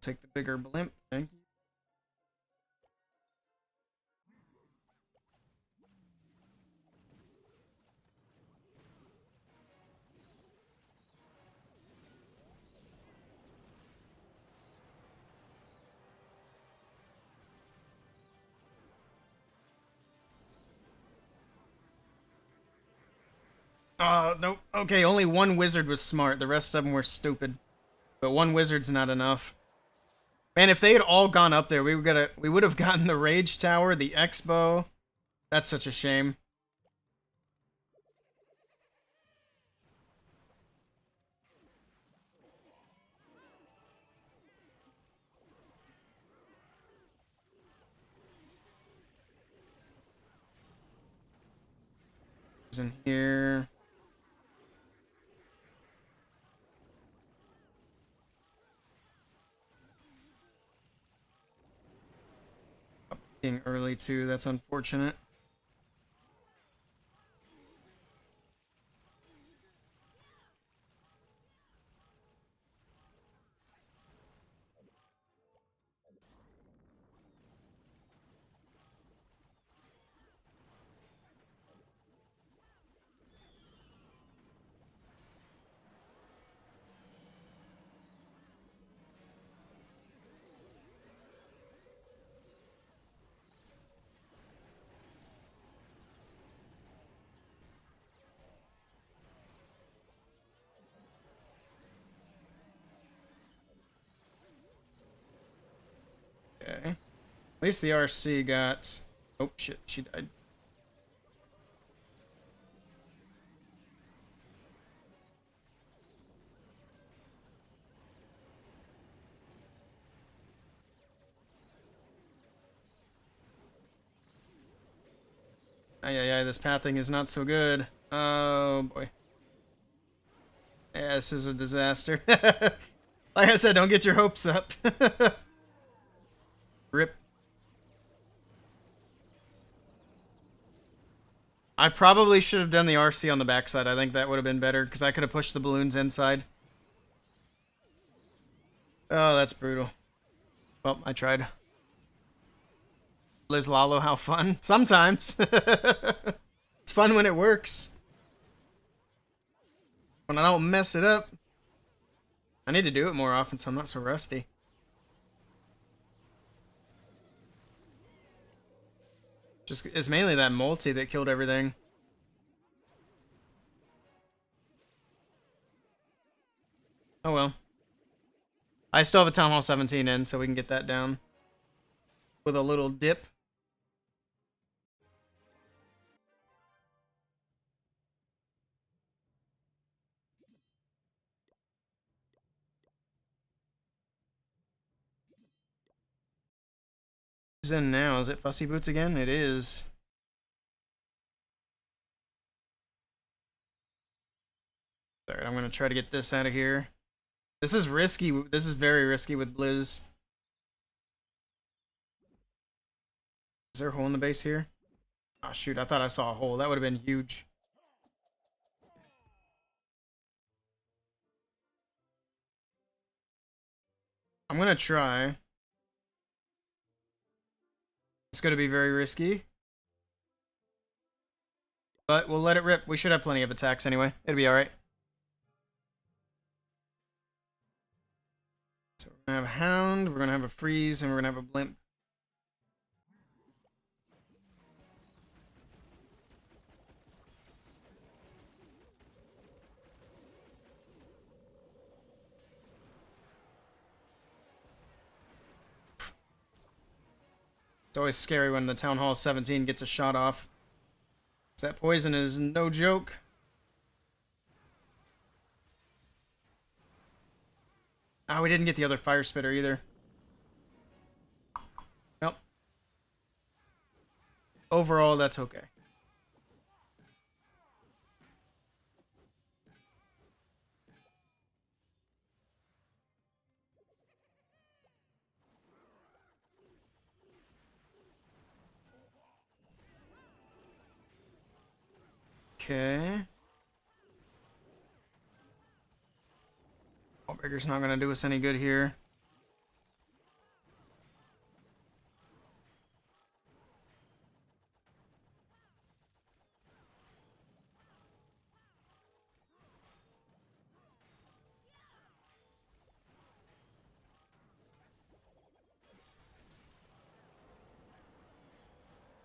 Take the bigger blimp. Thank you. Oh, nope. Okay, only one wizard was smart. The rest of them were stupid. But one wizard's not enough. Man, if they had all gone up there, we would have gotten the Rage Tower, the Expo. That's such a shame. Is in here. Being early too, that's unfortunate. Okay. At least the RC got... Oh, shit, she died. Ay, this pathing is not so good. Oh, boy. Yeah, this is a disaster. Like I said, don't get your hopes up. Rip. I probably should have done the RC on the backside. I think that would have been better, because I could have pushed the balloons inside. Oh, that's brutal. Well, I tried. Liz Lalo, how fun. Sometimes. It's fun when it works. When I don't mess it up. I need to do it more often so I'm not so rusty. Just, it's mainly that multi that killed everything. Oh well. I still have a Town Hall 17 in, so we can get that down. With a little dip. Who's in now? Is it Fussy Boots again? It is. Alright, I'm gonna try to get this out of here. This is risky. This is very risky with Blizz. Is there a hole in the base here? Oh shoot, I thought I saw a hole. That would have been huge. I'm gonna try. It's gonna be very risky. But we'll let it rip. We should have plenty of attacks anyway. It'll be alright. So we're gonna have a Hound, we're gonna have a Freeze, and we're gonna have a Blimp. It's always scary when the Town Hall 17 gets a shot off. That poison is no joke. Ah, we didn't get the other Fire Spitter either. Nope. Overall, that's okay. Okay. Wallbreaker's not gonna do us any good here.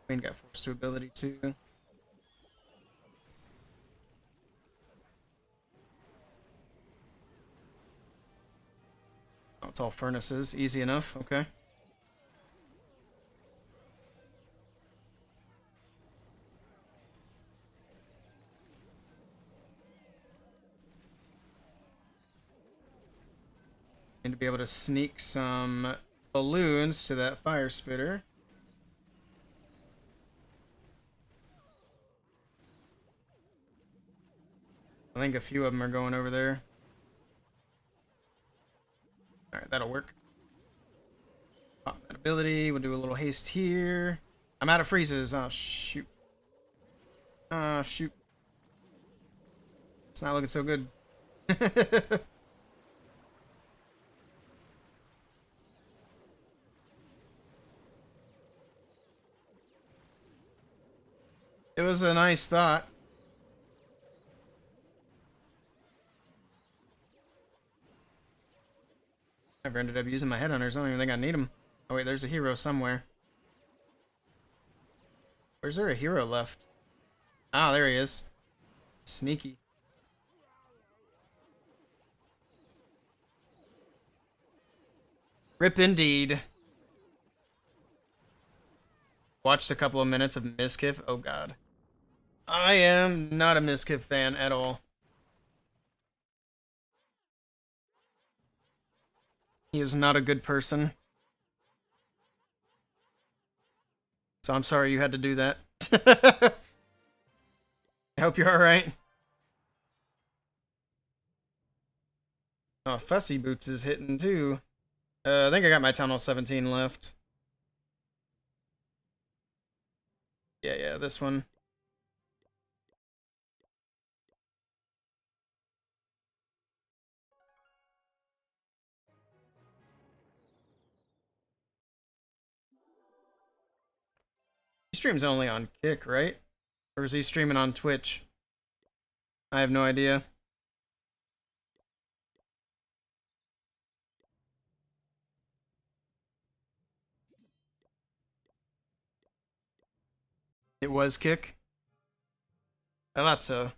Queen got forced to ability too. Oh it's all furnaces. Easy enough. Okay. Need to be able to sneak some balloons to that fire spitter. I think a few of them are going over there. Alright, that'll work. Pop that ability. We'll do a little haste here. I'm out of freezes. Oh, shoot. Oh, shoot. It's not looking so good. It was a nice thought. Never ended up using my headhunters. I don't even think I need them. Oh wait, there's a hero somewhere. Where's there a hero left? Ah, there he is. Sneaky. Rip indeed. Watched a couple of minutes of Miskiff. Oh god. I am not a Miskiff fan at all. He is not a good person. So I'm sorry you had to do that. I hope you're alright. Oh, Fussy Boots is hitting too. I think I got my Town Hall 17 left. Yeah, this one. He streams only on Kick, right? Or is he streaming on Twitch? I have no idea. It was Kick? I thought so.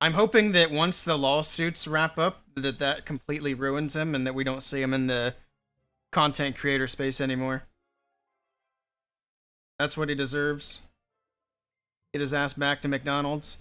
I'm hoping that once the lawsuits wrap up, that completely ruins him and that we don't see him in the content creator space anymore. That's what he deserves. Get his ass back to McDonald's.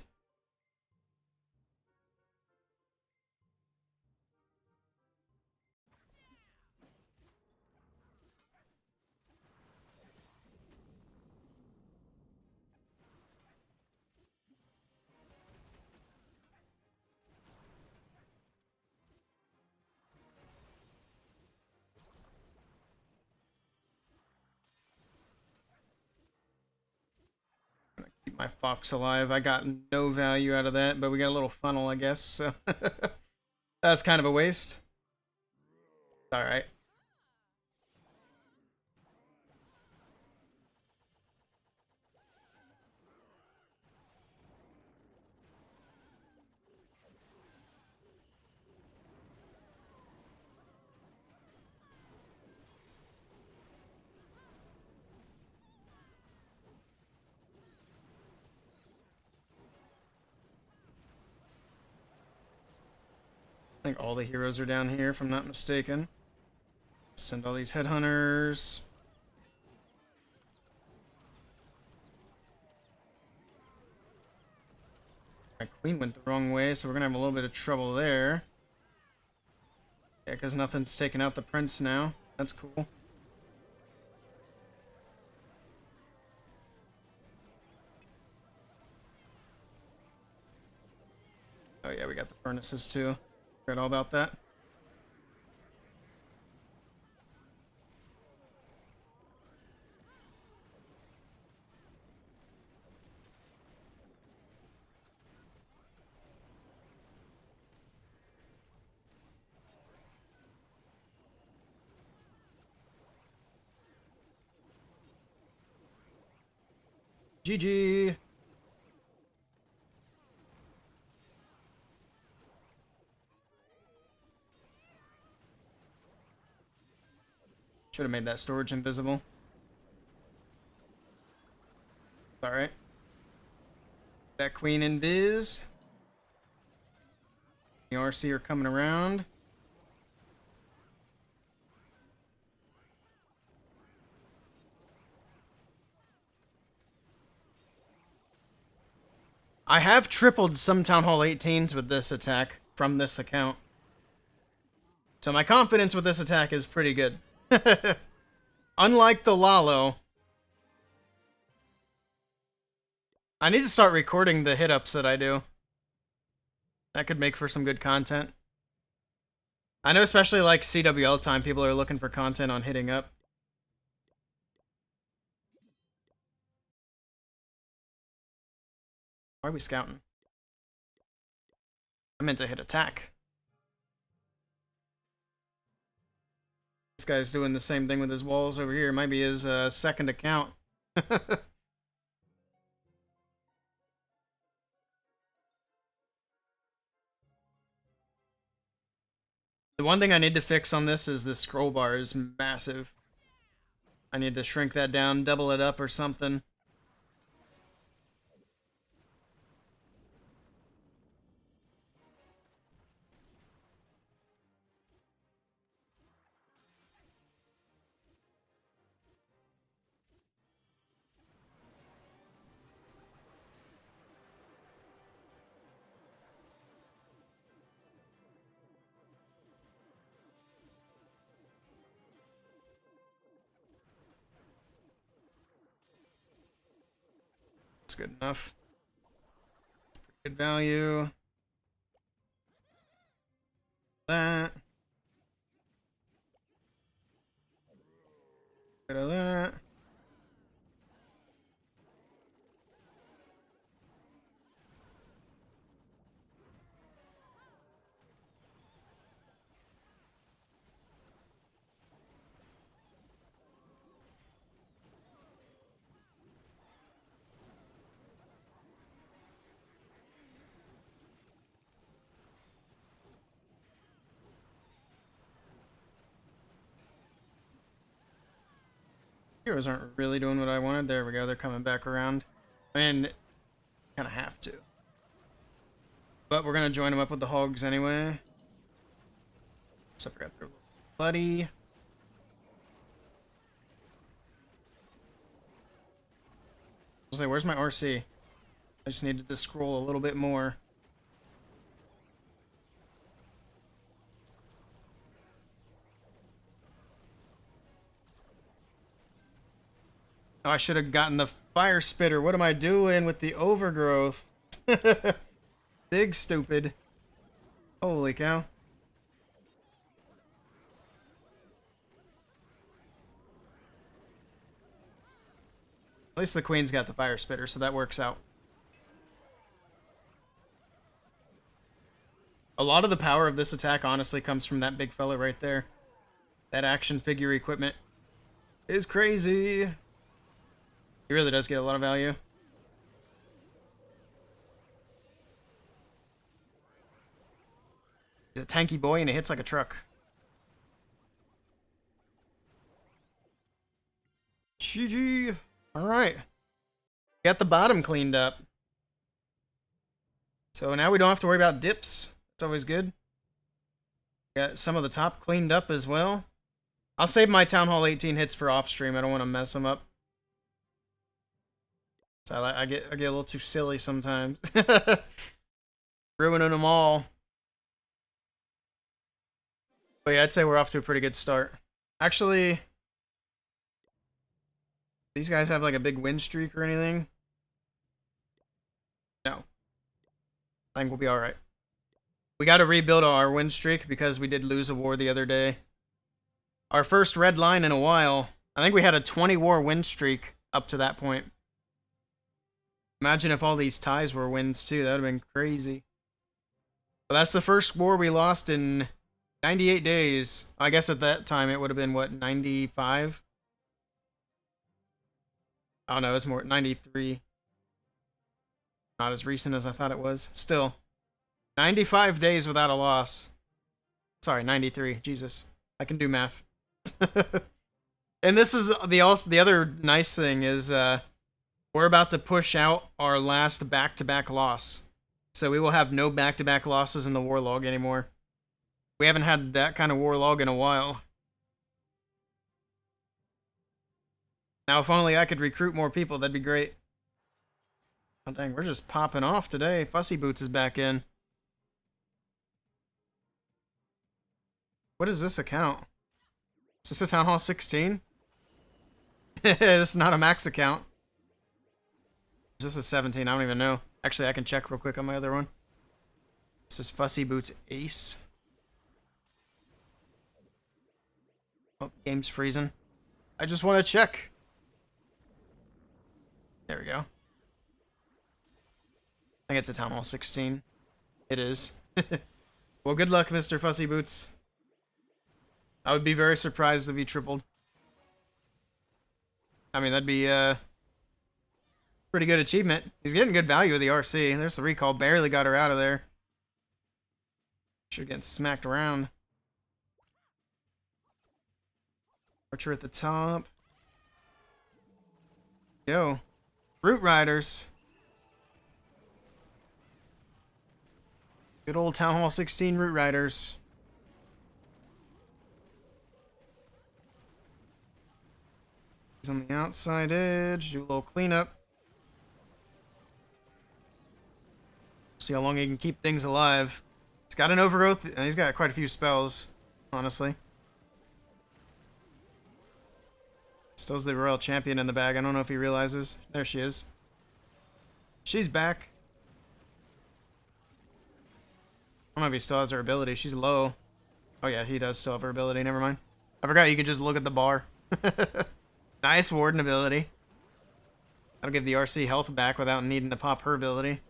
Keep my fox alive. I got no value out of that, but we got a little funnel, I guess. So that's kind of a waste. All right. I think all the heroes are down here, if I'm not mistaken. Send all these headhunters. My queen went the wrong way, so we're gonna have a little bit of trouble there. Yeah, because nothing's taken out the prince now. That's cool. Oh yeah, we got the furnaces too. Forgot all about that. GG! Should have made that storage invisible. Alright. That queen invis. The RC are coming around. I have tripled some Town Hall 18s with this attack from this account. So my confidence with this attack is pretty good. Unlike the Lalo. I need to start recording the hit-ups that I do. That could make for some good content. I know especially like CWL time, people are looking for content on hitting up. Why are we scouting? I meant to hit attack. This guy's doing the same thing with his walls over here. It might be his second account. The one thing I need to fix on this is the scroll bar is massive. I need to shrink that down, double it up or something. That's good enough. Good value. That. Rid of that. Heroes aren't really doing what I wanted. There we go. They're coming back around. And kind of have to. But we're going to join them up with the hogs anyway. So I forgot their buddy. I was like, where's my RC? I just needed to scroll a little bit more. Oh, I should have gotten the fire spitter. What am I doing with the overgrowth? Big stupid. Holy cow. At least the queen's got the fire spitter, so that works out. A lot of the power of this attack honestly comes from that big fella right there. That action figure equipment is crazy. He really does get a lot of value. He's a tanky boy and he hits like a truck. GG. Alright. Got the bottom cleaned up. So now we don't have to worry about dips. It's always good. Got some of the top cleaned up as well. I'll save my Town Hall 18 hits for off stream. I don't want to mess them up. So I get a little too silly sometimes. Ruining them all. But yeah, I'd say we're off to a pretty good start. Actually, these guys have like a big win streak or anything? No. I think we'll be alright. We got to rebuild our win streak because we did lose a war the other day. Our first red line in a while. I think we had a 20 war win streak up to that point. Imagine if all these ties were wins too. That would have been crazy. But that's the first war we lost in 98 days. I guess at that time it would have been, what, 95? Oh no, it's more 93. Not as recent as I thought it was. Still, 95 days without a loss. Sorry, 93. Jesus, I can do math. And this is the other nice thing is We're about to push out our last back-to-back loss. So we will have no back-to-back losses in the war log anymore. We haven't had that kind of war log in a while. Now, if only I could recruit more people, that'd be great. Oh, dang, we're just popping off today. Fussy Boots is back in. What is this account? Is this a Town Hall 16? This is not a max account. Is this a 17? I don't even know. Actually, I can check real quick on my other one. This is Fussy Boots Ace. Oh, game's freezing. I just want to check. There we go. I think it's a Town Hall 16. It is. Well, good luck, Mr. Fussy Boots. I would be very surprised if he tripled. I mean, that'd be pretty good achievement. He's getting good value with the RC. There's the recall. Barely got her out of there. Should get smacked around. Archer at the top. Yo. Root Riders. Good old Town Hall 16 Root Riders. He's on the outside edge. Do a little cleanup. See how long he can keep things alive. He's got an overgrowth, and he's got quite a few spells, honestly. Still's the Royal Champion in the bag. I don't know if he realizes. There she is. She's back. I don't know if he still has her ability. She's low. Oh yeah, he does still have her ability. Never mind. I forgot you could just look at the bar. Nice Warden ability. That'll give the RC health back without needing to pop her ability.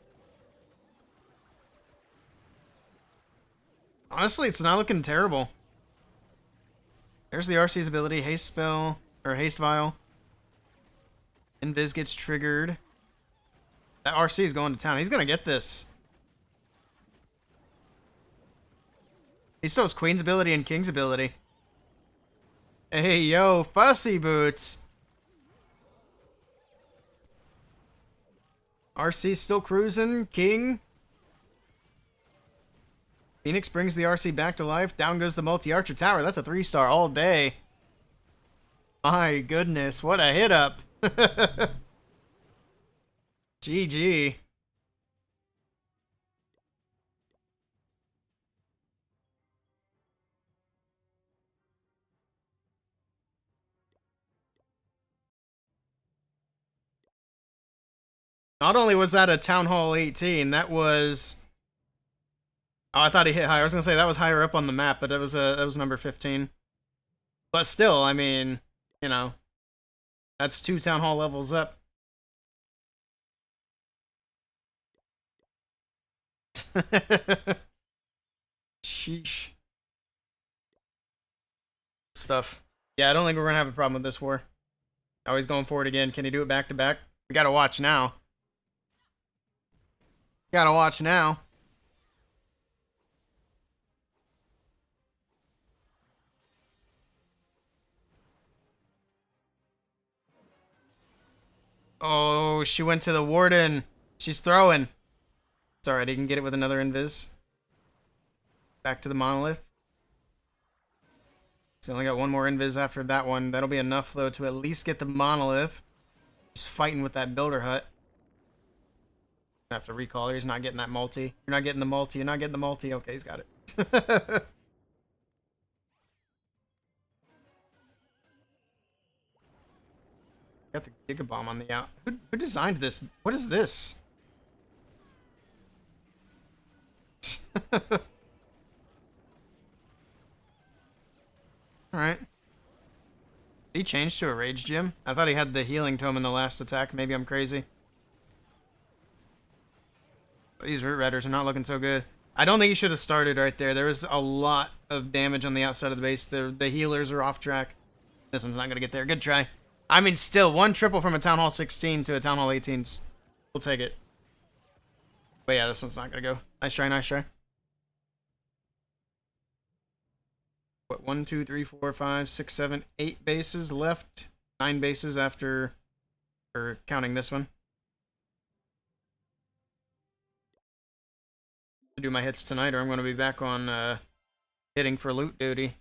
Honestly, it's not looking terrible. There's the RC's ability. Haste spell. Or haste vial. Invis gets triggered. That RC is going to town. He's going to get this. He still has Queen's ability and King's ability. Hey, yo, Fussy Boots. RC still cruising. King. Phoenix brings the RC back to life. Down goes the multi-archer tower. That's a 3-star all day. My goodness, what a hit up. GG. Not only was that a Town Hall 18, that was... Oh, I thought he hit higher. I was gonna say that was higher up on the map, but that was number 15. But still, I mean, you know, that's 2 Town Hall levels up. Sheesh. Stuff. Yeah, I don't think we're gonna have a problem with this war. Oh, he's going for it again. Can he do it back to back? We gotta watch now. Gotta watch now. Oh, she went to the Warden. She's throwing. It's alright, he can get it with another invis. Back to the Monolith. He's only got one more invis after that one. That'll be enough, though, to at least get the Monolith. He's fighting with that Builder Hut. I have to recall her. He's not getting that multi. You're not getting the multi. You're not getting the multi. Okay, he's got it. Got the Giga Bomb on the out. Who designed this? What is this? Alright. Did he change to a Rage Gym? I thought he had the healing tome in the last attack. Maybe I'm crazy. But these Root Riders are not looking so good. I don't think he should have started right there. There was a lot of damage on the outside of the base. The healers are off track. This one's not going to get there. Good try. I mean, still, 1 triple from a Town Hall 16 to a Town Hall 18. We'll take it. But yeah, this one's not going to go. Nice try, nice try. What, 1, 2, 3, 4, 5, 6, 7, 8 bases left. 9 bases after or counting this one. To do my hits tonight, or I'm going to be back on hitting for loot duty.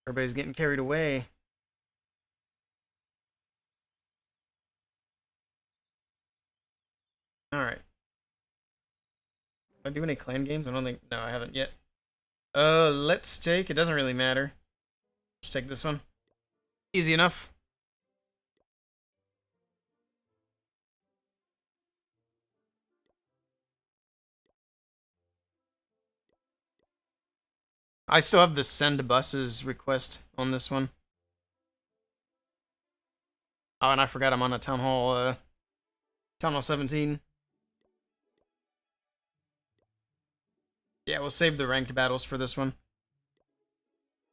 Everybody's getting carried away. Alright. Do I do any clan games? I don't think... No, I haven't yet. Let's take... It doesn't really matter. Let's take this one. Easy enough. I still have the send buses request on this one. Oh, and I forgot I'm on a Town Hall 17. Yeah, we'll save the ranked battles for this one.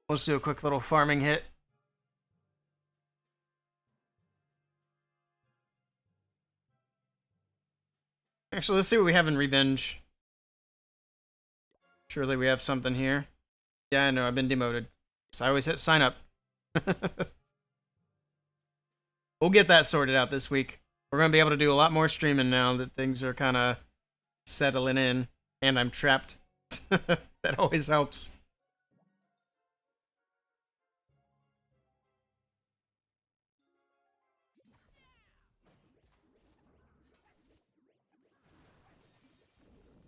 Let's do a quick little farming hit. Actually, let's see what we have in Revenge. Surely we have something here. Yeah, I know, I've been demoted. So I always hit sign up. We'll get that sorted out this week. We're going to be able to do a lot more streaming now that things are kind of settling in. And I'm trapped. That always helps.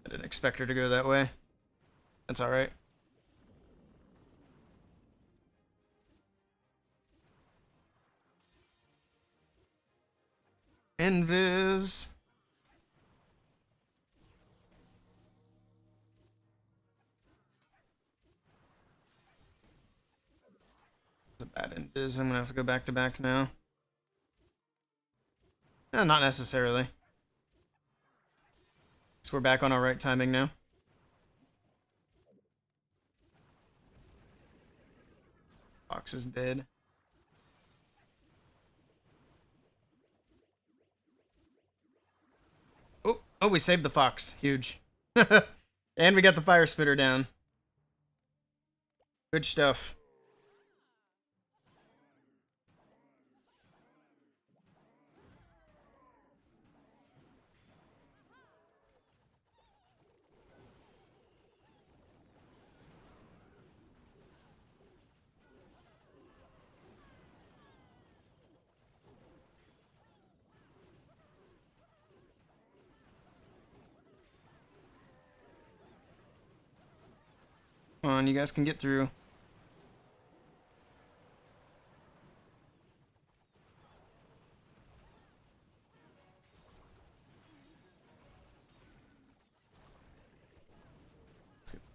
I didn't expect her to go that way. That's alright. Invis. It's a bad invis. I'm gonna have to go back to back now. Not necessarily. So we're back on our right timing now. Fox is dead. Oh, we saved the fox. Huge. And we got the fire spitter down. Good stuff. Come on, you guys can get through.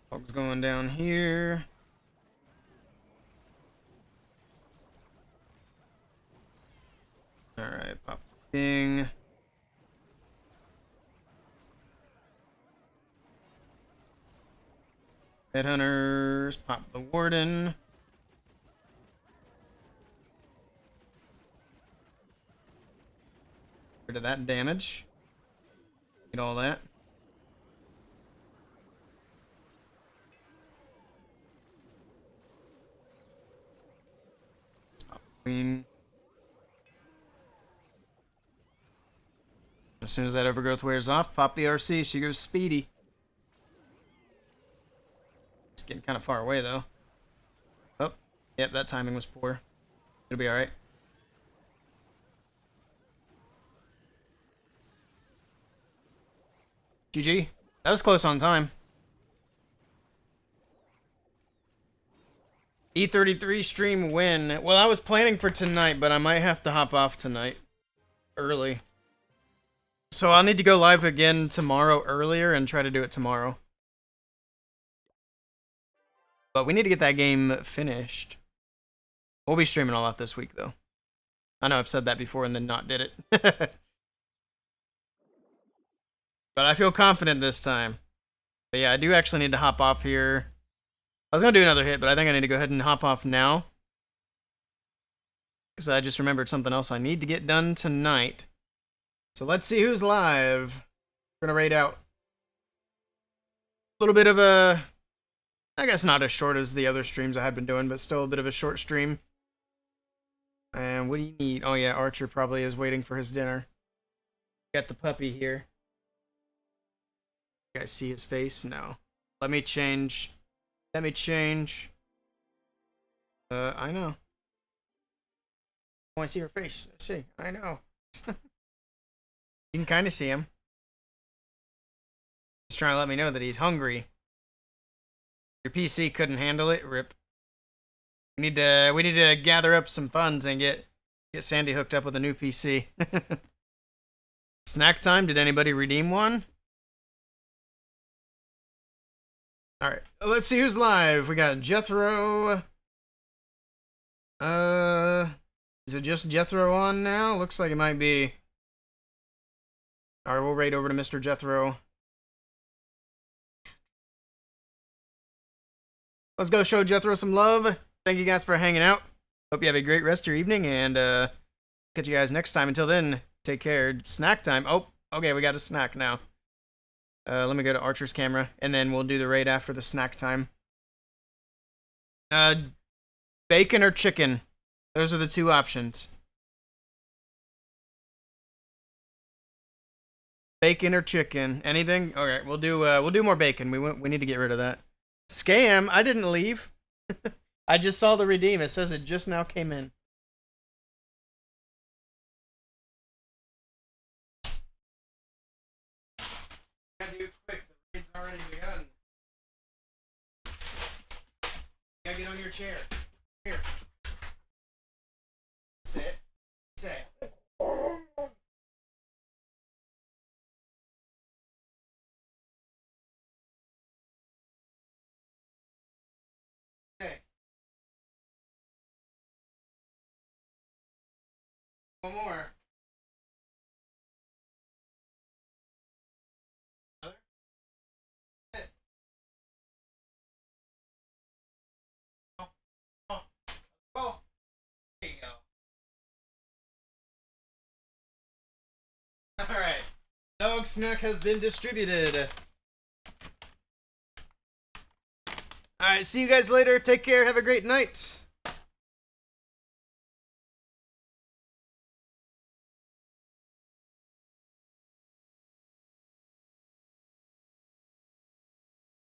Fog's going down here. Alright, pop the thing. Headhunters, pop the warden. Rid of that damage. Get all that. Pop queen. As soon as that overgrowth wears off, pop the RC. She goes speedy. It's getting kind of far away, though. Oh, yep, that timing was poor. It'll be alright. GG. That was close on time. E33 stream win. Well, I was planning for tonight, but I might have to hop off tonight. Early. So I'll need to go live again tomorrow earlier and try to do it tomorrow. But we need to get that game finished. We'll be streaming a lot this week, though. I know I've said that before and then not did it. But I feel confident this time. But yeah, I do actually need to hop off here. I was going to do another hit, but I think I need to go ahead and hop off now. Because I just remembered something else I need to get done tonight. So let's see who's live. We're going to raid out. A little bit of a... I guess not as short as the other streams I had been doing, but still a bit of a short stream. And what do you need? Oh yeah, Archer probably is waiting for his dinner. Got the puppy here. You guys see his face? No. Let me change. Let me change. I know. Oh, I see her face. Let's see. I know. You can kind of see him. He's trying to let me know that he's hungry. Your PC couldn't handle it. Rip. We need to gather up some funds and get Sandy hooked up with a new PC. Snack time. Did anybody redeem one? All right. Let's see who's live. We got Jethro. Is it just Jethro on now? Looks like it might be. All right, we'll raid over to Mr. Jethro. Let's go show Jethro some love. Thank you guys for hanging out. Hope you have a great rest of your evening, and catch you guys next time. Until then, take care. Snack time. Oh, okay, we got a snack now. Let me go to Archer's camera, and then we'll do the raid after the snack time. Bacon or chicken? Those are the two options. Bacon or chicken? Anything? All right, we'll do more bacon. We need to get rid of that. Scam? I didn't leave. I just saw the redeem. It says it just now came in. Gotta do it quick. The raid's already begun. You gotta get on your chair. Here. Sit. Sit. Okay. One more. Another. Sit. Oh. Oh. Oh. There you go. Alright. Dog snack has been distributed. Alright, see you guys later. Take care. Have a great night.